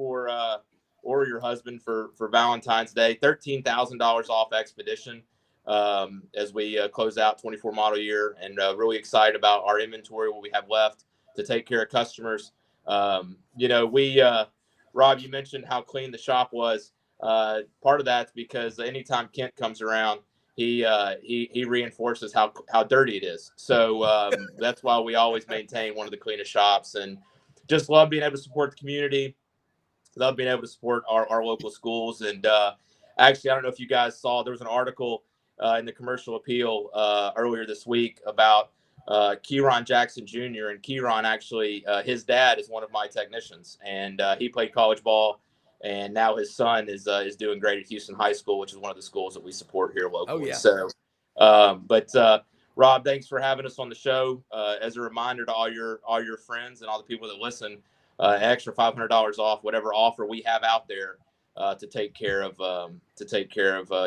or your husband for Valentine's Day, $13,000 off Expedition as we close out 24 model year, and really excited about our inventory, what we have left to take care of customers. Rob, you mentioned how clean the shop was. Part of that's because anytime Kent comes around, he reinforces how dirty it is. So that's why we always maintain one of the cleanest shops, and just love being able to support the community. Love being able to support our local schools. And actually, I don't know if you guys saw, there was an article in the Commercial Appeal earlier this week about Kieron Jackson Jr. And Kieron, actually, his dad is one of my technicians, and he played college ball. And now his son is doing great at Houston High School, which is one of the schools that we support here locally. Oh, yeah. So, Rob, thanks for having us on the show. As a reminder to all your friends and all the people that listen, extra $500 off whatever offer we have out there to take care of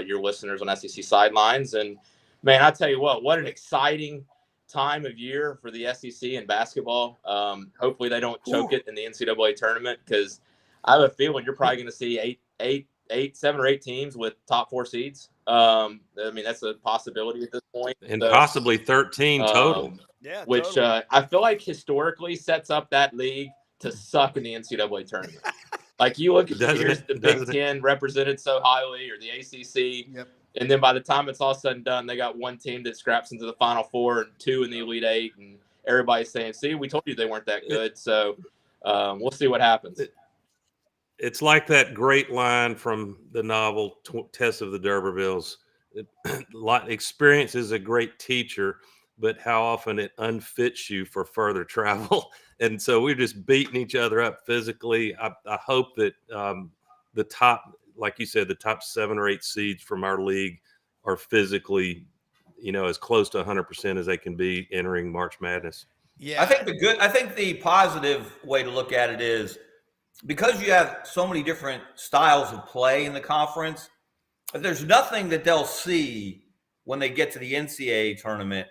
your listeners on SEC Sidelines. And man, I tell you what an exciting time of year for the SEC in basketball. Hopefully they don't choke it in the NCAA tournament, because I have a feeling you're probably going to see 7 or 8 teams with top 4 seeds. I mean, that's a possibility at this point. And possibly 13 total. Which totally. I feel like historically sets up that league to suck in the NCAA tournament. Like, you look at the Big Ten represented so highly, or the ACC. Yep. And then by the time it's all said and done, they got one team that scraps into the Final Four and 2 in the Elite 8. And everybody's saying, see, we told you they weren't that good. So we'll see what happens. It's like that great line from the novel Test of the D'Urbervilles. Experience is a great teacher, but how often it unfits you for further travel. And so we're just beating each other up physically. I hope that the top, like you said, the top 7 or 8 seeds from our league are physically, as close to 100% as they can be entering March Madness. Yeah, I think the positive way to look at it is, because you have so many different styles of play in the conference, there's nothing that they'll see when they get to the NCAA tournament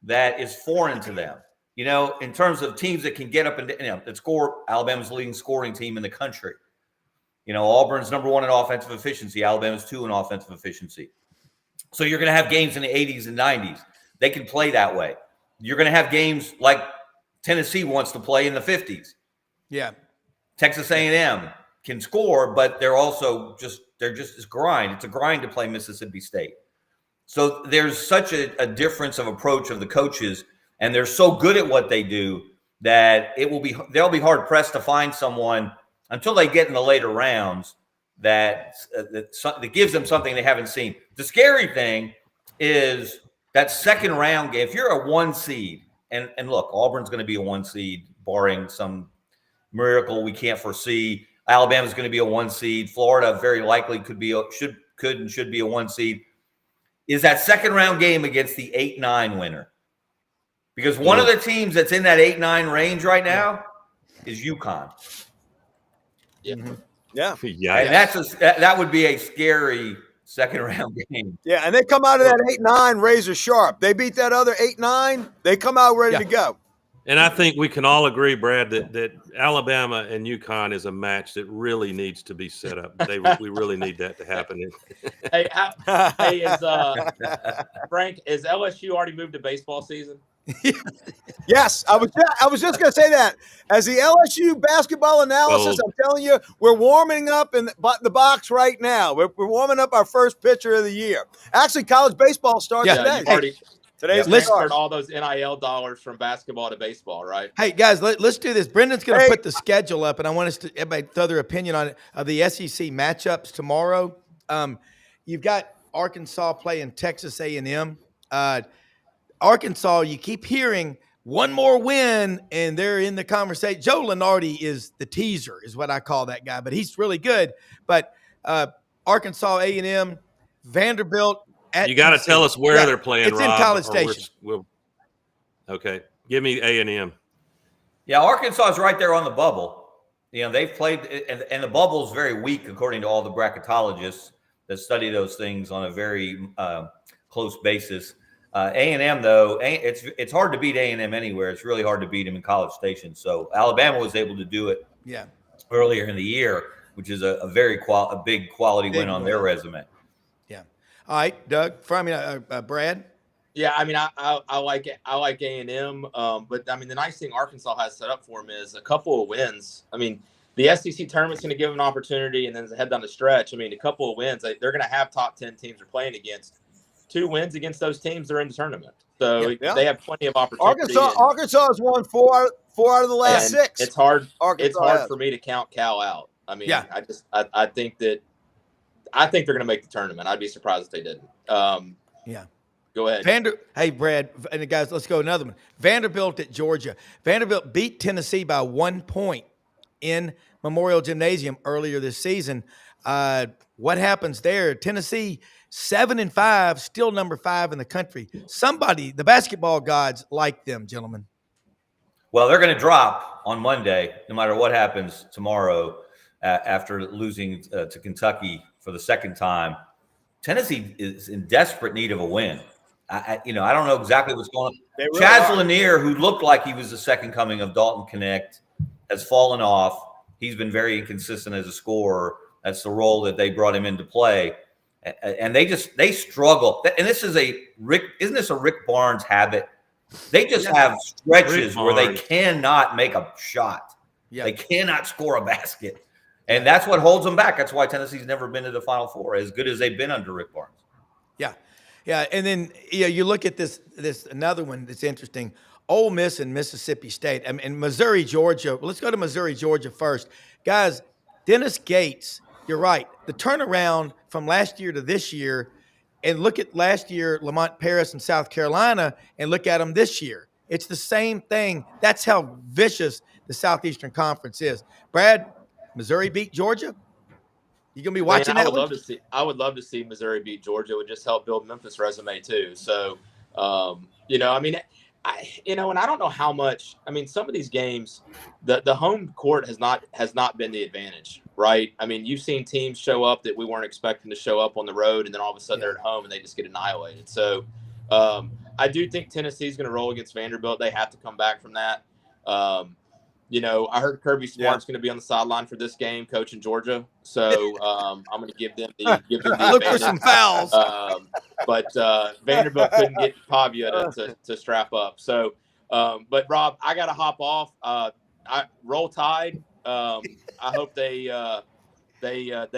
that is foreign to them. In terms of teams that can get up and that score. Alabama's the leading scoring team in the country. Auburn's number 1 in offensive efficiency. Alabama's 2 in offensive efficiency. So you're going to have games in the 80s and 90s. They can play that way. You're going to have games like Tennessee wants to play in the 50s. Yeah. Texas A&M can score, but they're just this grind. It's a grind to play Mississippi State. So there's such a difference of approach of the coaches, and they're so good at what they do that they'll be hard pressed to find someone until they get in the later rounds that gives them something they haven't seen. The scary thing is that second round game. If you're a 1 seed, and look, Auburn's going to be a 1 seed, barring some miracle we can't foresee. Alabama's going to be a 1 seed. Florida very likely should be a 1 seed. Is that second round game against the 8-9 winner? Because one of the teams that's in that 8-9 range right now is UConn. Yeah. Yeah. And that would be a scary second round game. Yeah, and they come out of that 8-9 razor sharp. They beat that other 8-9. They come out ready to go. And I think we can all agree, Brad, that Alabama and UConn is a match that really needs to be set up. We really need that to happen. Hey, Frank, is LSU already moved to baseball season? Yes, I was just going to say that. As the LSU basketball analysis, I'm telling you, we're warming up in the box right now. We're warming up our first pitcher of the year. Actually, college baseball starts today. Today's transferred all those NIL dollars from basketball to baseball, right? Hey, guys, let's do this. Brendan's going to put the schedule up, and I want everybody to throw their opinion on it, of the SEC matchups tomorrow. You've got Arkansas playing Texas A&M. Arkansas, you keep hearing one more win, and they're in the conversation. Joe Lunardi is the teaser, is what I call that guy, but he's really good. But Arkansas, A&M, Vanderbilt. You got to tell us where they're playing, it's Rob. In College Station. Okay. Give me A&M. Yeah, Arkansas is right there on the bubble. they've played, and the bubble is very weak according to all the bracketologists that study those things on a very close basis. A&M though, it's hard to beat A&M anywhere. It's really hard to beat them in College Station. So Alabama was able to do it earlier in the year, which is a big quality win on their resume. Yeah. All right, Doug. Brad. Yeah, I mean, I like A&M, but I mean, the nice thing Arkansas has set up for them is a couple of wins. I mean, the SEC tournament's going to give them an opportunity, and then as they head down the stretch, I mean, a couple of wins, they're going to have top 10 teams they're playing against. 2 wins against those teams, they're in the tournament, so they have plenty of opportunity. Arkansas has won four out of the last 6. It's hard. It's hard for me to count Cal out. I mean, I think they're going to make the tournament. I'd be surprised if they didn't. Go ahead. Hey, Brad, and guys, let's go another one. Vanderbilt at Georgia. Vanderbilt beat Tennessee by 1 point in Memorial Gymnasium earlier this season. What happens there? Tennessee 7-5, still number 5 in the country. The basketball gods like them, gentlemen. Well, they're going to drop on Monday, no matter what happens tomorrow after losing to Kentucky for the second time. Tennessee is in desperate need of a win. I don't know exactly what's going on. Really Chaz Lanier, who looked like he was the second coming of Dalton Connect, has fallen off. He's been very inconsistent as a scorer. That's the role that they brought him in to play. And they struggle. And this is isn't this a Rick Barnes habit? They just have stretches where they cannot make a shot. Yeah. They cannot score a basket. And that's what holds them back. That's why Tennessee's never been to the Final Four, as good as they've been under Rick Barnes. Yeah. Yeah. And then you look at this another one that's interesting. Ole Miss and Mississippi State. I mean, Missouri, Georgia. Well, let's go to Missouri, Georgia first. Guys, Dennis Gates, you're right. The turnaround from last year to this year, and look at last year, Lamont Paris in South Carolina, and look at them this year. It's the same thing. That's how vicious the Southeastern Conference is. Brad, Missouri beat Georgia? You gonna be watching that? I would love to see Missouri beat Georgia. It would just help build Memphis' resume too. So, I mean, and I don't know how much. I mean, some of these games, the home court has not been the advantage, right? I mean, you've seen teams show up that we weren't expecting to show up on the road, and then all of a sudden they're at home and they just get annihilated. So, I do think Tennessee's going to roll against Vanderbilt. They have to come back from that. I heard Kirby Smart's going to be on the sideline for this game, coaching Georgia. So I'm going to give them the look for some fouls. But Vanderbilt couldn't get Pavia to strap up. So, but Rob, I got to hop off. Roll Tide. I hope they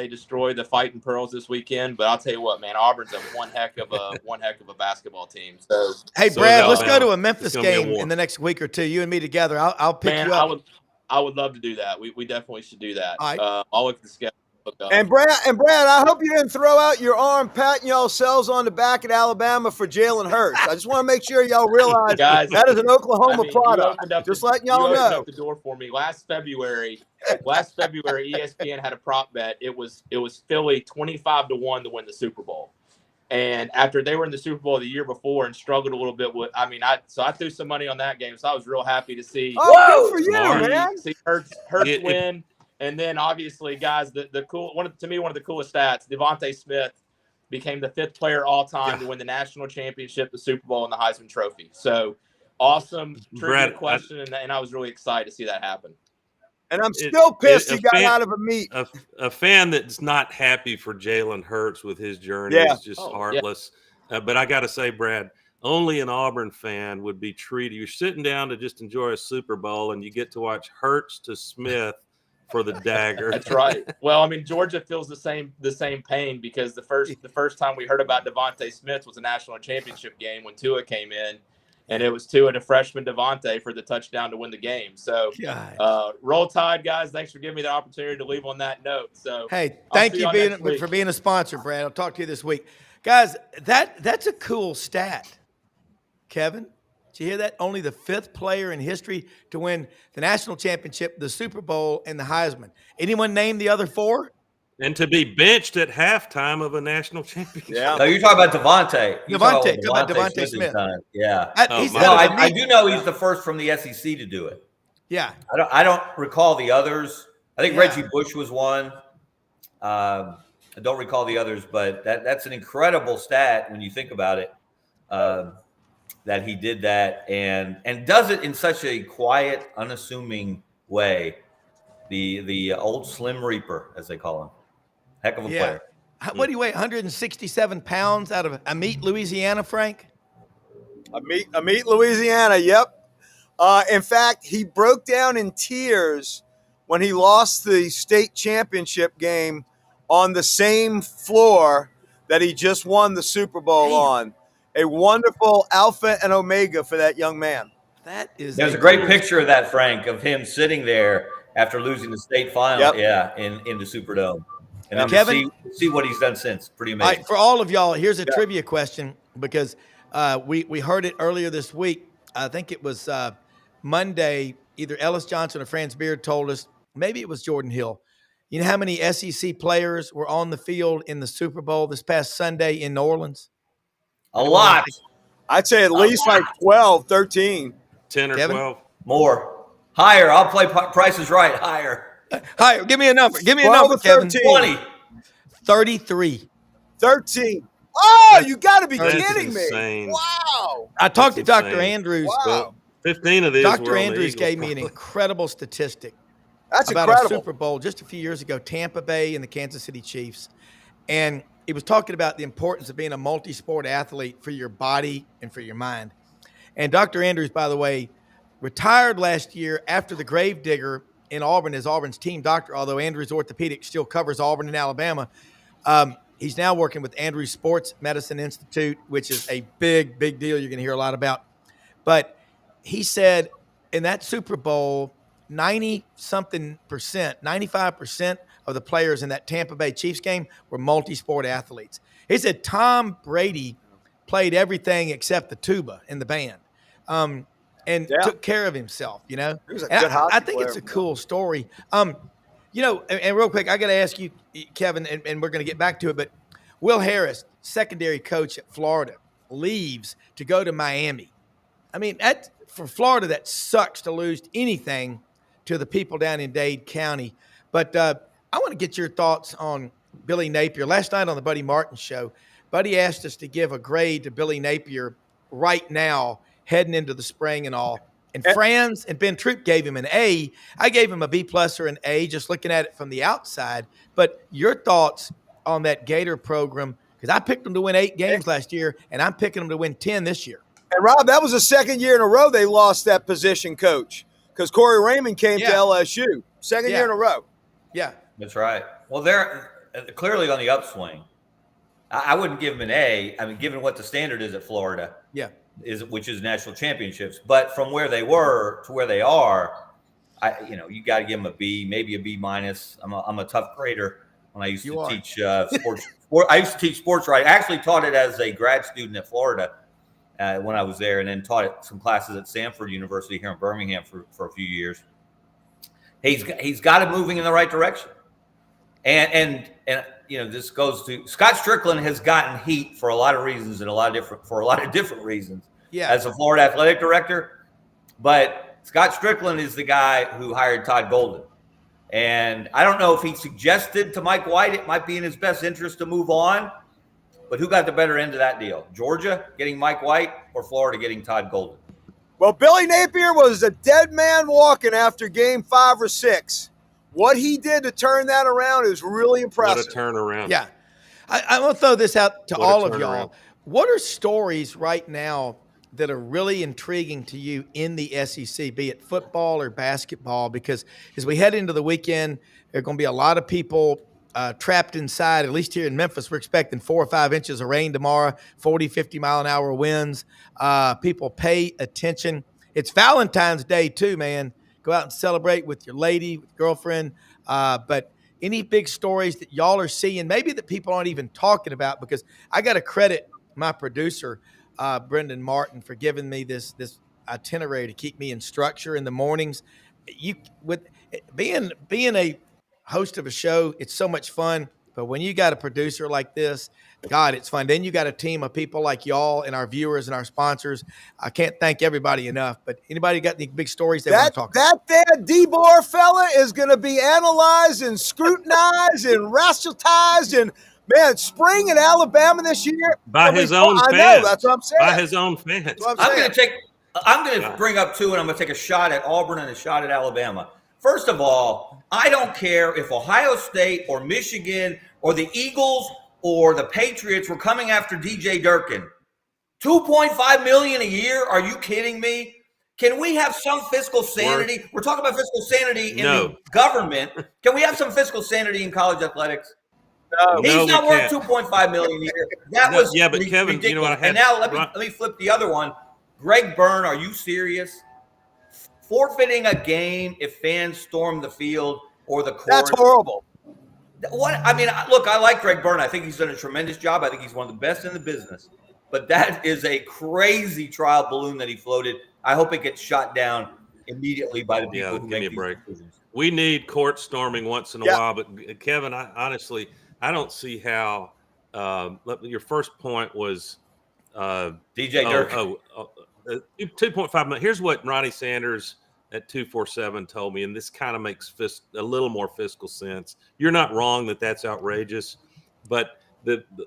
destroy the Fighting Pearls this weekend. But I'll tell you what, man, Auburn's one heck of a basketball team. So hey, Brad, let's go to a Memphis game in the next week or two. You and me together. I'll pick you up. I would love to do that. We definitely should do that. All right. I'll look at the schedule. And Brad, I hope you didn't throw out your arm patting yourselves on the back at Alabama for Jalen Hurts. I just want to make sure y'all realize guys, that is an Oklahoma product. Just letting y'all know. Opened up the door for me last February. ESPN had a prop bet. It was Philly 25-1 to win the Super Bowl. And after they were in the Super Bowl the year before and struggled a little bit with, I threw some money on that game. So I was real happy to see. Oh, good for you, man! See Hurts win. And then obviously, guys, one of the coolest stats, Devontae Smith became the 5th player all time to win the national championship, the Super Bowl, and the Heisman Trophy. So awesome trivia question, and I was really excited to see that happen. And I'm still pissed he got out of a meet. A fan that's not happy for Jalen Hurts with his journey is just heartless. Yeah. But I got to say, Brad, only an Auburn fan would be treated. You're sitting down to just enjoy a Super Bowl, and you get to watch Hurts to Smith for the dagger. That's right. Well, I mean, Georgia feels the same pain because the first time we heard about Devontae Smith was a national championship game when Tua came in, and it was Tua to freshman Devontae for the touchdown to win the game. So, Roll Tide, guys. Thanks for giving me the opportunity to leave on that note. So, hey, thank you for being a sponsor, Brad. I'll talk to you this week, guys. That's a cool stat, Kevin. Did you hear that? Only the 5th player in history to win the national championship, the Super Bowl, and the Heisman. Anyone name the other 4? And to be benched at halftime of a national championship. Yeah. No, you're talking about Devontae. Devontae Smith. Yeah. I do know he's the first from the SEC to do it. Yeah. I don't recall the others. I think Reggie Bush was one. I don't recall the others, but that's an incredible stat when you think about it. That he did that and does it in such a quiet, unassuming way. The old Slim Reaper, as they call him, heck of a player. What do you weigh? 167 pounds out of Amite, Louisiana, Frank? Amite, Louisiana. Yep. In fact, he broke down in tears when he lost the state championship game on the same floor that he just won the Super Bowl on. A wonderful alpha and omega for that young man. There's a great picture of that, Frank, of him sitting there after losing the state final. Yep. In the Superdome. And then Kevin, see what he's done since. Pretty amazing. All right, for all of y'all, here's a trivia question because we heard it earlier this week. I think it was Monday. Either Ellis Johnson or Franz Beard told us. Maybe it was Jordan Hill. You know how many SEC players were on the field in the Super Bowl this past Sunday in New Orleans? A lot. I'd say at least like 12, 13. 10 or Kevin? 12. More. Higher. I'll play Price is Right. Higher. Higher. Give me a number. Give me a number, Kevin. 20. 33. 13. Oh, you got to be That's kidding insane. me. Wow. I talked to Dr. Andrews. Wow. 15 of these. Dr. Andrews gave me an incredible statistic. That's about incredible. a Super Bowl just a few years ago, Tampa Bay and the Kansas City Chiefs. And he was talking about the importance of being a multi-sport athlete for your body and for your mind. And Dr. Andrews, by the way, retired last year after the gravedigger in Auburn as Auburn's team doctor, although Andrews Orthopedics still covers Auburn and Alabama. He's now working with Andrews Sports Medicine Institute, which is a big, big deal you're going to hear a lot about. But he said in that Super Bowl, 95% of the players in that Tampa Bay Chiefs game were multi-sport athletes. He said Tom Brady played everything except the tuba in the band and took care of himself, you know. He was a good hockey I think it's a cool story. You know, and real quick, I got to ask you, Kevin, and we're going to get back to it, but Will Harris, secondary coach at Florida, leaves to go to Miami. I mean, for Florida, that sucks to lose anything to the people down in Dade County. But I want to get your thoughts on Billy Napier. Last night on the Buddy Martin show, Buddy asked us to give a grade to Billy Napier right now, heading into the spring and all. And Franz and Ben Troop gave him an A. I gave him a B+ or an A, just looking at it from the outside. But your thoughts on that Gator program, because I picked them to win 8 games last year, and I'm picking them to win 10 this year. And, Rob, that was the second year in a row they lost that position coach because Corey Raymond came to LSU. Second year in a row. Yeah. That's right. Well, they're clearly on the upswing. I wouldn't give them an A. I mean, given what the standard is at Florida. Yeah. Which is national championships. But from where they were to where they are, you got to give them a B, maybe a B-. I'm a tough grader when I used to teach sports. I used to teach sports writing. I actually taught it as a grad student at Florida when I was there, and then taught some classes at Samford University here in Birmingham for a few years. He's got it moving in the right direction. And this goes to Scott Strickland has gotten heat for a lot of reasons and for a lot of different reasons. Yeah. As a Florida athletic director, but Scott Strickland is the guy who hired Todd Golden. And I don't know if he suggested to Mike White it might be in his best interest to move on, but who got the better end of that deal? Georgia getting Mike White or Florida getting Todd Golden? Well, Billy Napier was a dead man walking after game 5 or 6. What he did to turn that around is really impressive. What a turnaround. Yeah. I want to throw this out to all of y'all. What are stories right now that are really intriguing to you in the SEC, be it football or basketball? Because as we head into the weekend, there are going to be a lot of people trapped inside. At least here in Memphis, we're expecting 4 or 5 inches of rain tomorrow, 40, 50-mile-an-hour winds. People pay attention. It's Valentine's Day too, man. Go out and celebrate with your lady, with your girlfriend. But any big stories that y'all are seeing, maybe that people aren't even talking about, because I got to credit my producer, Brendan Martin, for giving me this itinerary to keep me in structure in the mornings. With being a host of a show, it's so much fun. But when you got a producer like this, God, it's fun. Then you got a team of people like y'all and our viewers and our sponsors. I can't thank everybody enough. But anybody got any big stories they want to talk about? That there D-Bar fella is going to be analyzed and scrutinized and racialized and, man, spring in Alabama this year. By his own fans. I know, that's what I'm saying. By his own fans. I'm going to bring up two, and I'm going to take a shot at Auburn and a shot at Alabama. First of all, I don't care if Ohio State or Michigan or the Eagles or the Patriots were coming after DJ Durkin. $2.5 million a year? Are you kidding me? Can we have some fiscal sanity? We're talking about fiscal sanity in the government. Can we have some fiscal sanity in college athletics? He's not worth $2.5 million a year. That was but Kevin, ridiculous. you know what I had? And now let me flip the other one. Greg Byrne, are you serious? Forfeiting a game if fans storm the field or the court. That's horrible. What I mean, look, I like Greg Byrne. I think he's done a tremendous job. I think he's one of the best in the business. But that is a crazy trial balloon that he floated. I hope it gets shot down immediately by the people who make these decisions. We need court storming once in a while. But Kevin, honestly, I don't see how. Your first point was DJ Durkin. 2.5 million. Here's what Ronnie Sanders at 247 told me, and this kind of makes a little more fiscal sense. You're not wrong that that's outrageous, but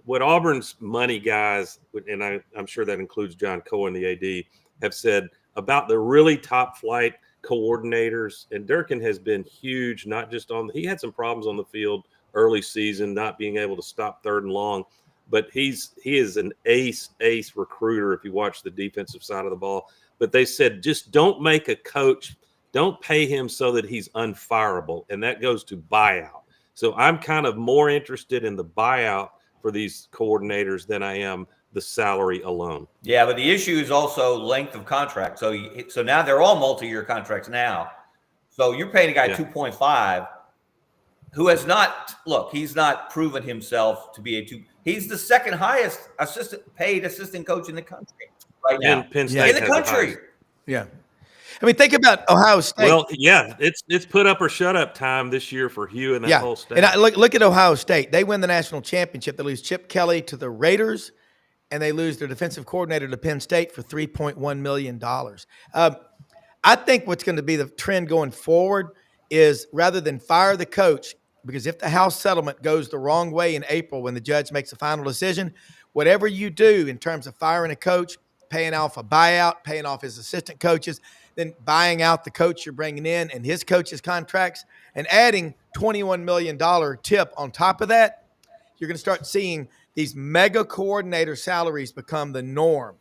what Auburn's money guys, and I'm sure that includes John Cohen, the AD, have said about the really top flight coordinators, and Durkin has been huge, not just he had some problems on the field early season, not being able to stop third and long, but he is an ace recruiter if you watch the defensive side of the ball. But they said, just don't make a coach, don't pay him so that he's unfireable. And that goes to buyout. So I'm kind of more interested in the buyout for these coordinators than I am the salary alone. Yeah, but the issue is also length of contract. So now they're all multi-year contracts now. So you're paying a guy 2.5 who has not, he's not proven himself to be he's the second highest paid assistant coach in the country right now. Penn State in the country. Yeah. I mean, think about Ohio State. Well, yeah, it's put up or shut up time this year for Hugh and that whole state. And look at Ohio State. They win the national championship. They lose Chip Kelly to the Raiders, and they lose their defensive coordinator to Penn State for $3.1 million. I think what's going to be the trend going forward is rather than fire the coach, because if the House settlement goes the wrong way in April when the judge makes a final decision, whatever you do in terms of firing a coach, paying off a buyout, paying off his assistant coaches, then buying out the coach you're bringing in and his coach's contracts, and adding $21 million tip on top of that, you're going to start seeing these mega coordinator salaries become the norm.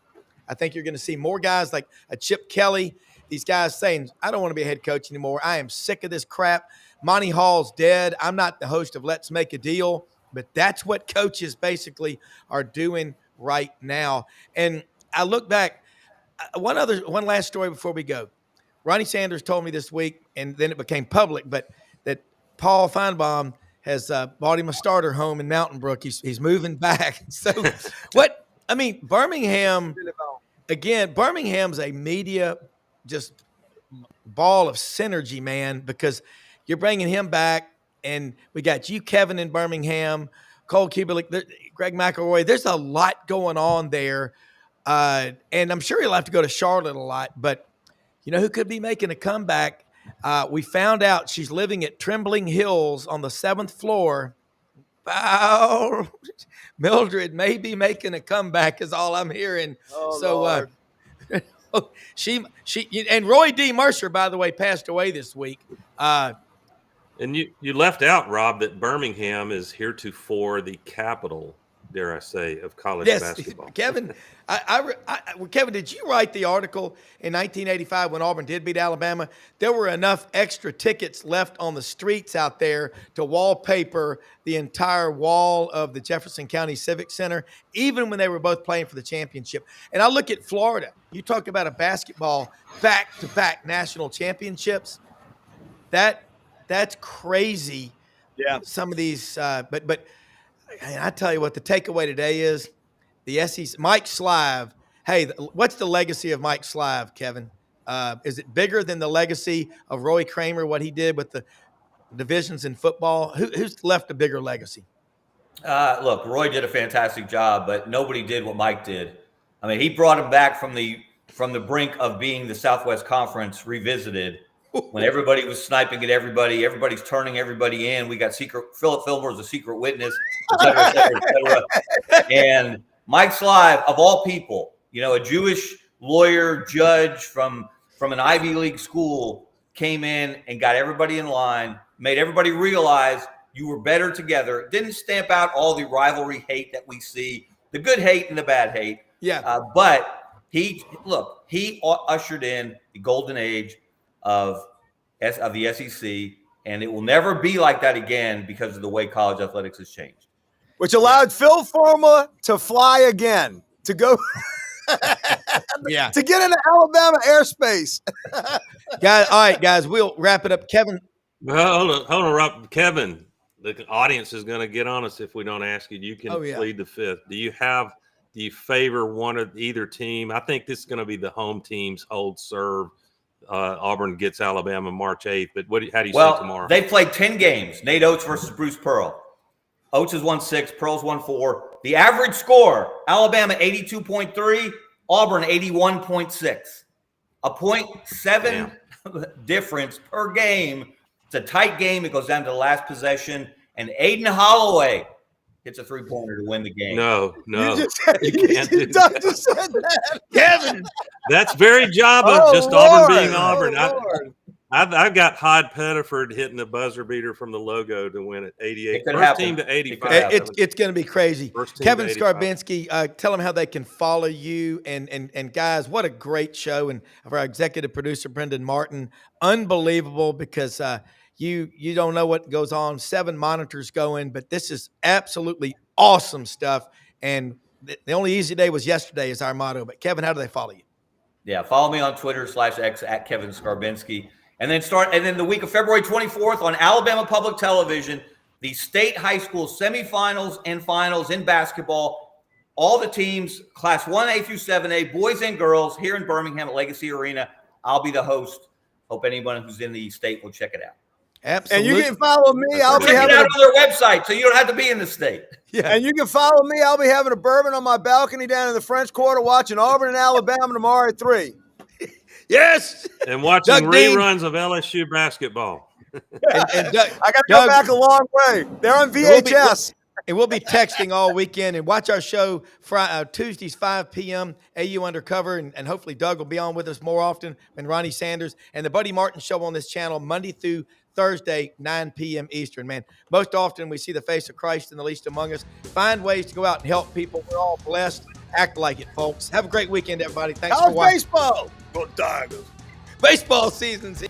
I think you're going to see more guys like a Chip Kelly, these guys saying, I don't want to be a head coach anymore. I am sick of this crap. Monty Hall's dead. I'm not the host of Let's Make a Deal. But that's what coaches basically are doing right now. And I look back, one last story before we go. Ronnie Sanders told me this week, and then it became public, but that Paul Feinbaum has bought him a starter home in Mountain Brook. He's moving back. So Birmingham, again, Birmingham's a media just ball of synergy, man, because you're bringing him back, and we got you, Kevin, in Birmingham, Cole Kubelik, Greg McElroy. There's a lot going on there, and I'm sure he'll have to go to Charlotte a lot. But you know who could be making a comeback? We found out she's living at Trembling Hills on the 7th floor. Oh, Mildred may be making a comeback, is all I'm hearing. She and Roy D. Mercer, by the way, passed away this week. And you left out, Rob, that Birmingham is heretofore the capital, dare I say, of college basketball. Kevin, Kevin, did you write the article in 1985 when Auburn did beat Alabama? There were enough extra tickets left on the streets out there to wallpaper the entire wall of the Jefferson County Civic Center, even when they were both playing for the championship. And I look at Florida. You talk about a basketball back-to-back national championships. That's crazy. Yeah. Some of these, but I tell you what, the takeaway today is the SEC. Mike Slive. Hey, what's the legacy of Mike Slive, Kevin? Is it bigger than the legacy of Roy Kramer? What he did with the divisions in football? Who's left a bigger legacy? Look, Roy did a fantastic job, but nobody did what Mike did. I mean, he brought him back from the brink of being the Southwest Conference revisited. When everybody was sniping at everybody, everybody's turning everybody in. We got Philip Fillmore's a secret witness, et cetera, et cetera, et cetera. And Mike Slive, of all people, a Jewish lawyer, judge from an Ivy League school, came in and got everybody in line, made everybody realize you were better together. Didn't stamp out all the rivalry hate that we see, the good hate and the bad hate. Yeah. But he ushered in the golden age of the SEC, and it will never be like that again because of the way college athletics has changed. Which allowed Phil Fulmer to fly again, to go Yeah. to get into Alabama airspace. Guys, all right, guys, we'll wrap it up. Kevin. Well, hold on, Rob. Kevin, the audience is going to get on us if we don't ask you. You can plead the fifth. Do you favor one of either team? I think this is going to be the home team's hold serve. Auburn gets Alabama March 8th. But how do you see tomorrow? They played 10 games. Nate Oates versus Bruce Pearl. Oates has won 6. Pearl's won 4. The average score, Alabama 82.3, Auburn 81.6. A 0.7 difference per game. It's a tight game. It goes down to the last possession. And Aiden Holloway hits a three-pointer to win the game. No. You can't do that. Doug just said that. Kevin. That's very job of just Lord. Auburn being Auburn. Lord. I've got Hyde Pettiford hitting the buzzer beater from the logo to win it. 88. First happen. team to 85. It's going to be crazy. Kevin to 85. Skarbinski, tell them how they can follow you. And guys, what a great show. And for our executive producer, Brendan Martin, unbelievable because you don't know what goes on. 7 monitors going, but this is absolutely awesome stuff. And the only easy day was yesterday is our motto. But Kevin, how do they follow you? Yeah, follow me on Twitter /X at Kevin Skarbinski. And then the week of February 24th on Alabama Public Television, the state high school semifinals and finals in basketball. All the teams, class 1A through 7A, boys and girls, here in Birmingham at Legacy Arena. I'll be the host. Hope anyone who's in the state will check it out. Absolutely. And you can follow me. I'll be Check it having out on their website, so you don't have to be in the state. Yeah. And you can follow me. I'll be having a bourbon on my balcony down in the French Quarter watching Auburn and Alabama tomorrow at 3. Yes. And watching Doug Dean. reruns of LSU basketball. And Doug, I got to go back a long way. They're on VHS. And we'll be texting all weekend and watch our show Tuesdays, 5 p.m., AU Undercover. And hopefully Doug will be on with us more often and Ronnie Sanders. And the Buddy Martin Show on this channel, Monday through Thursday, 9 p.m. Eastern, man. Most often we see the face of Christ in the least among us. Find ways to go out and help people. We're all blessed. Act like it, folks. Have a great weekend, everybody. Thanks for watching. Baseball. Baseball season's here.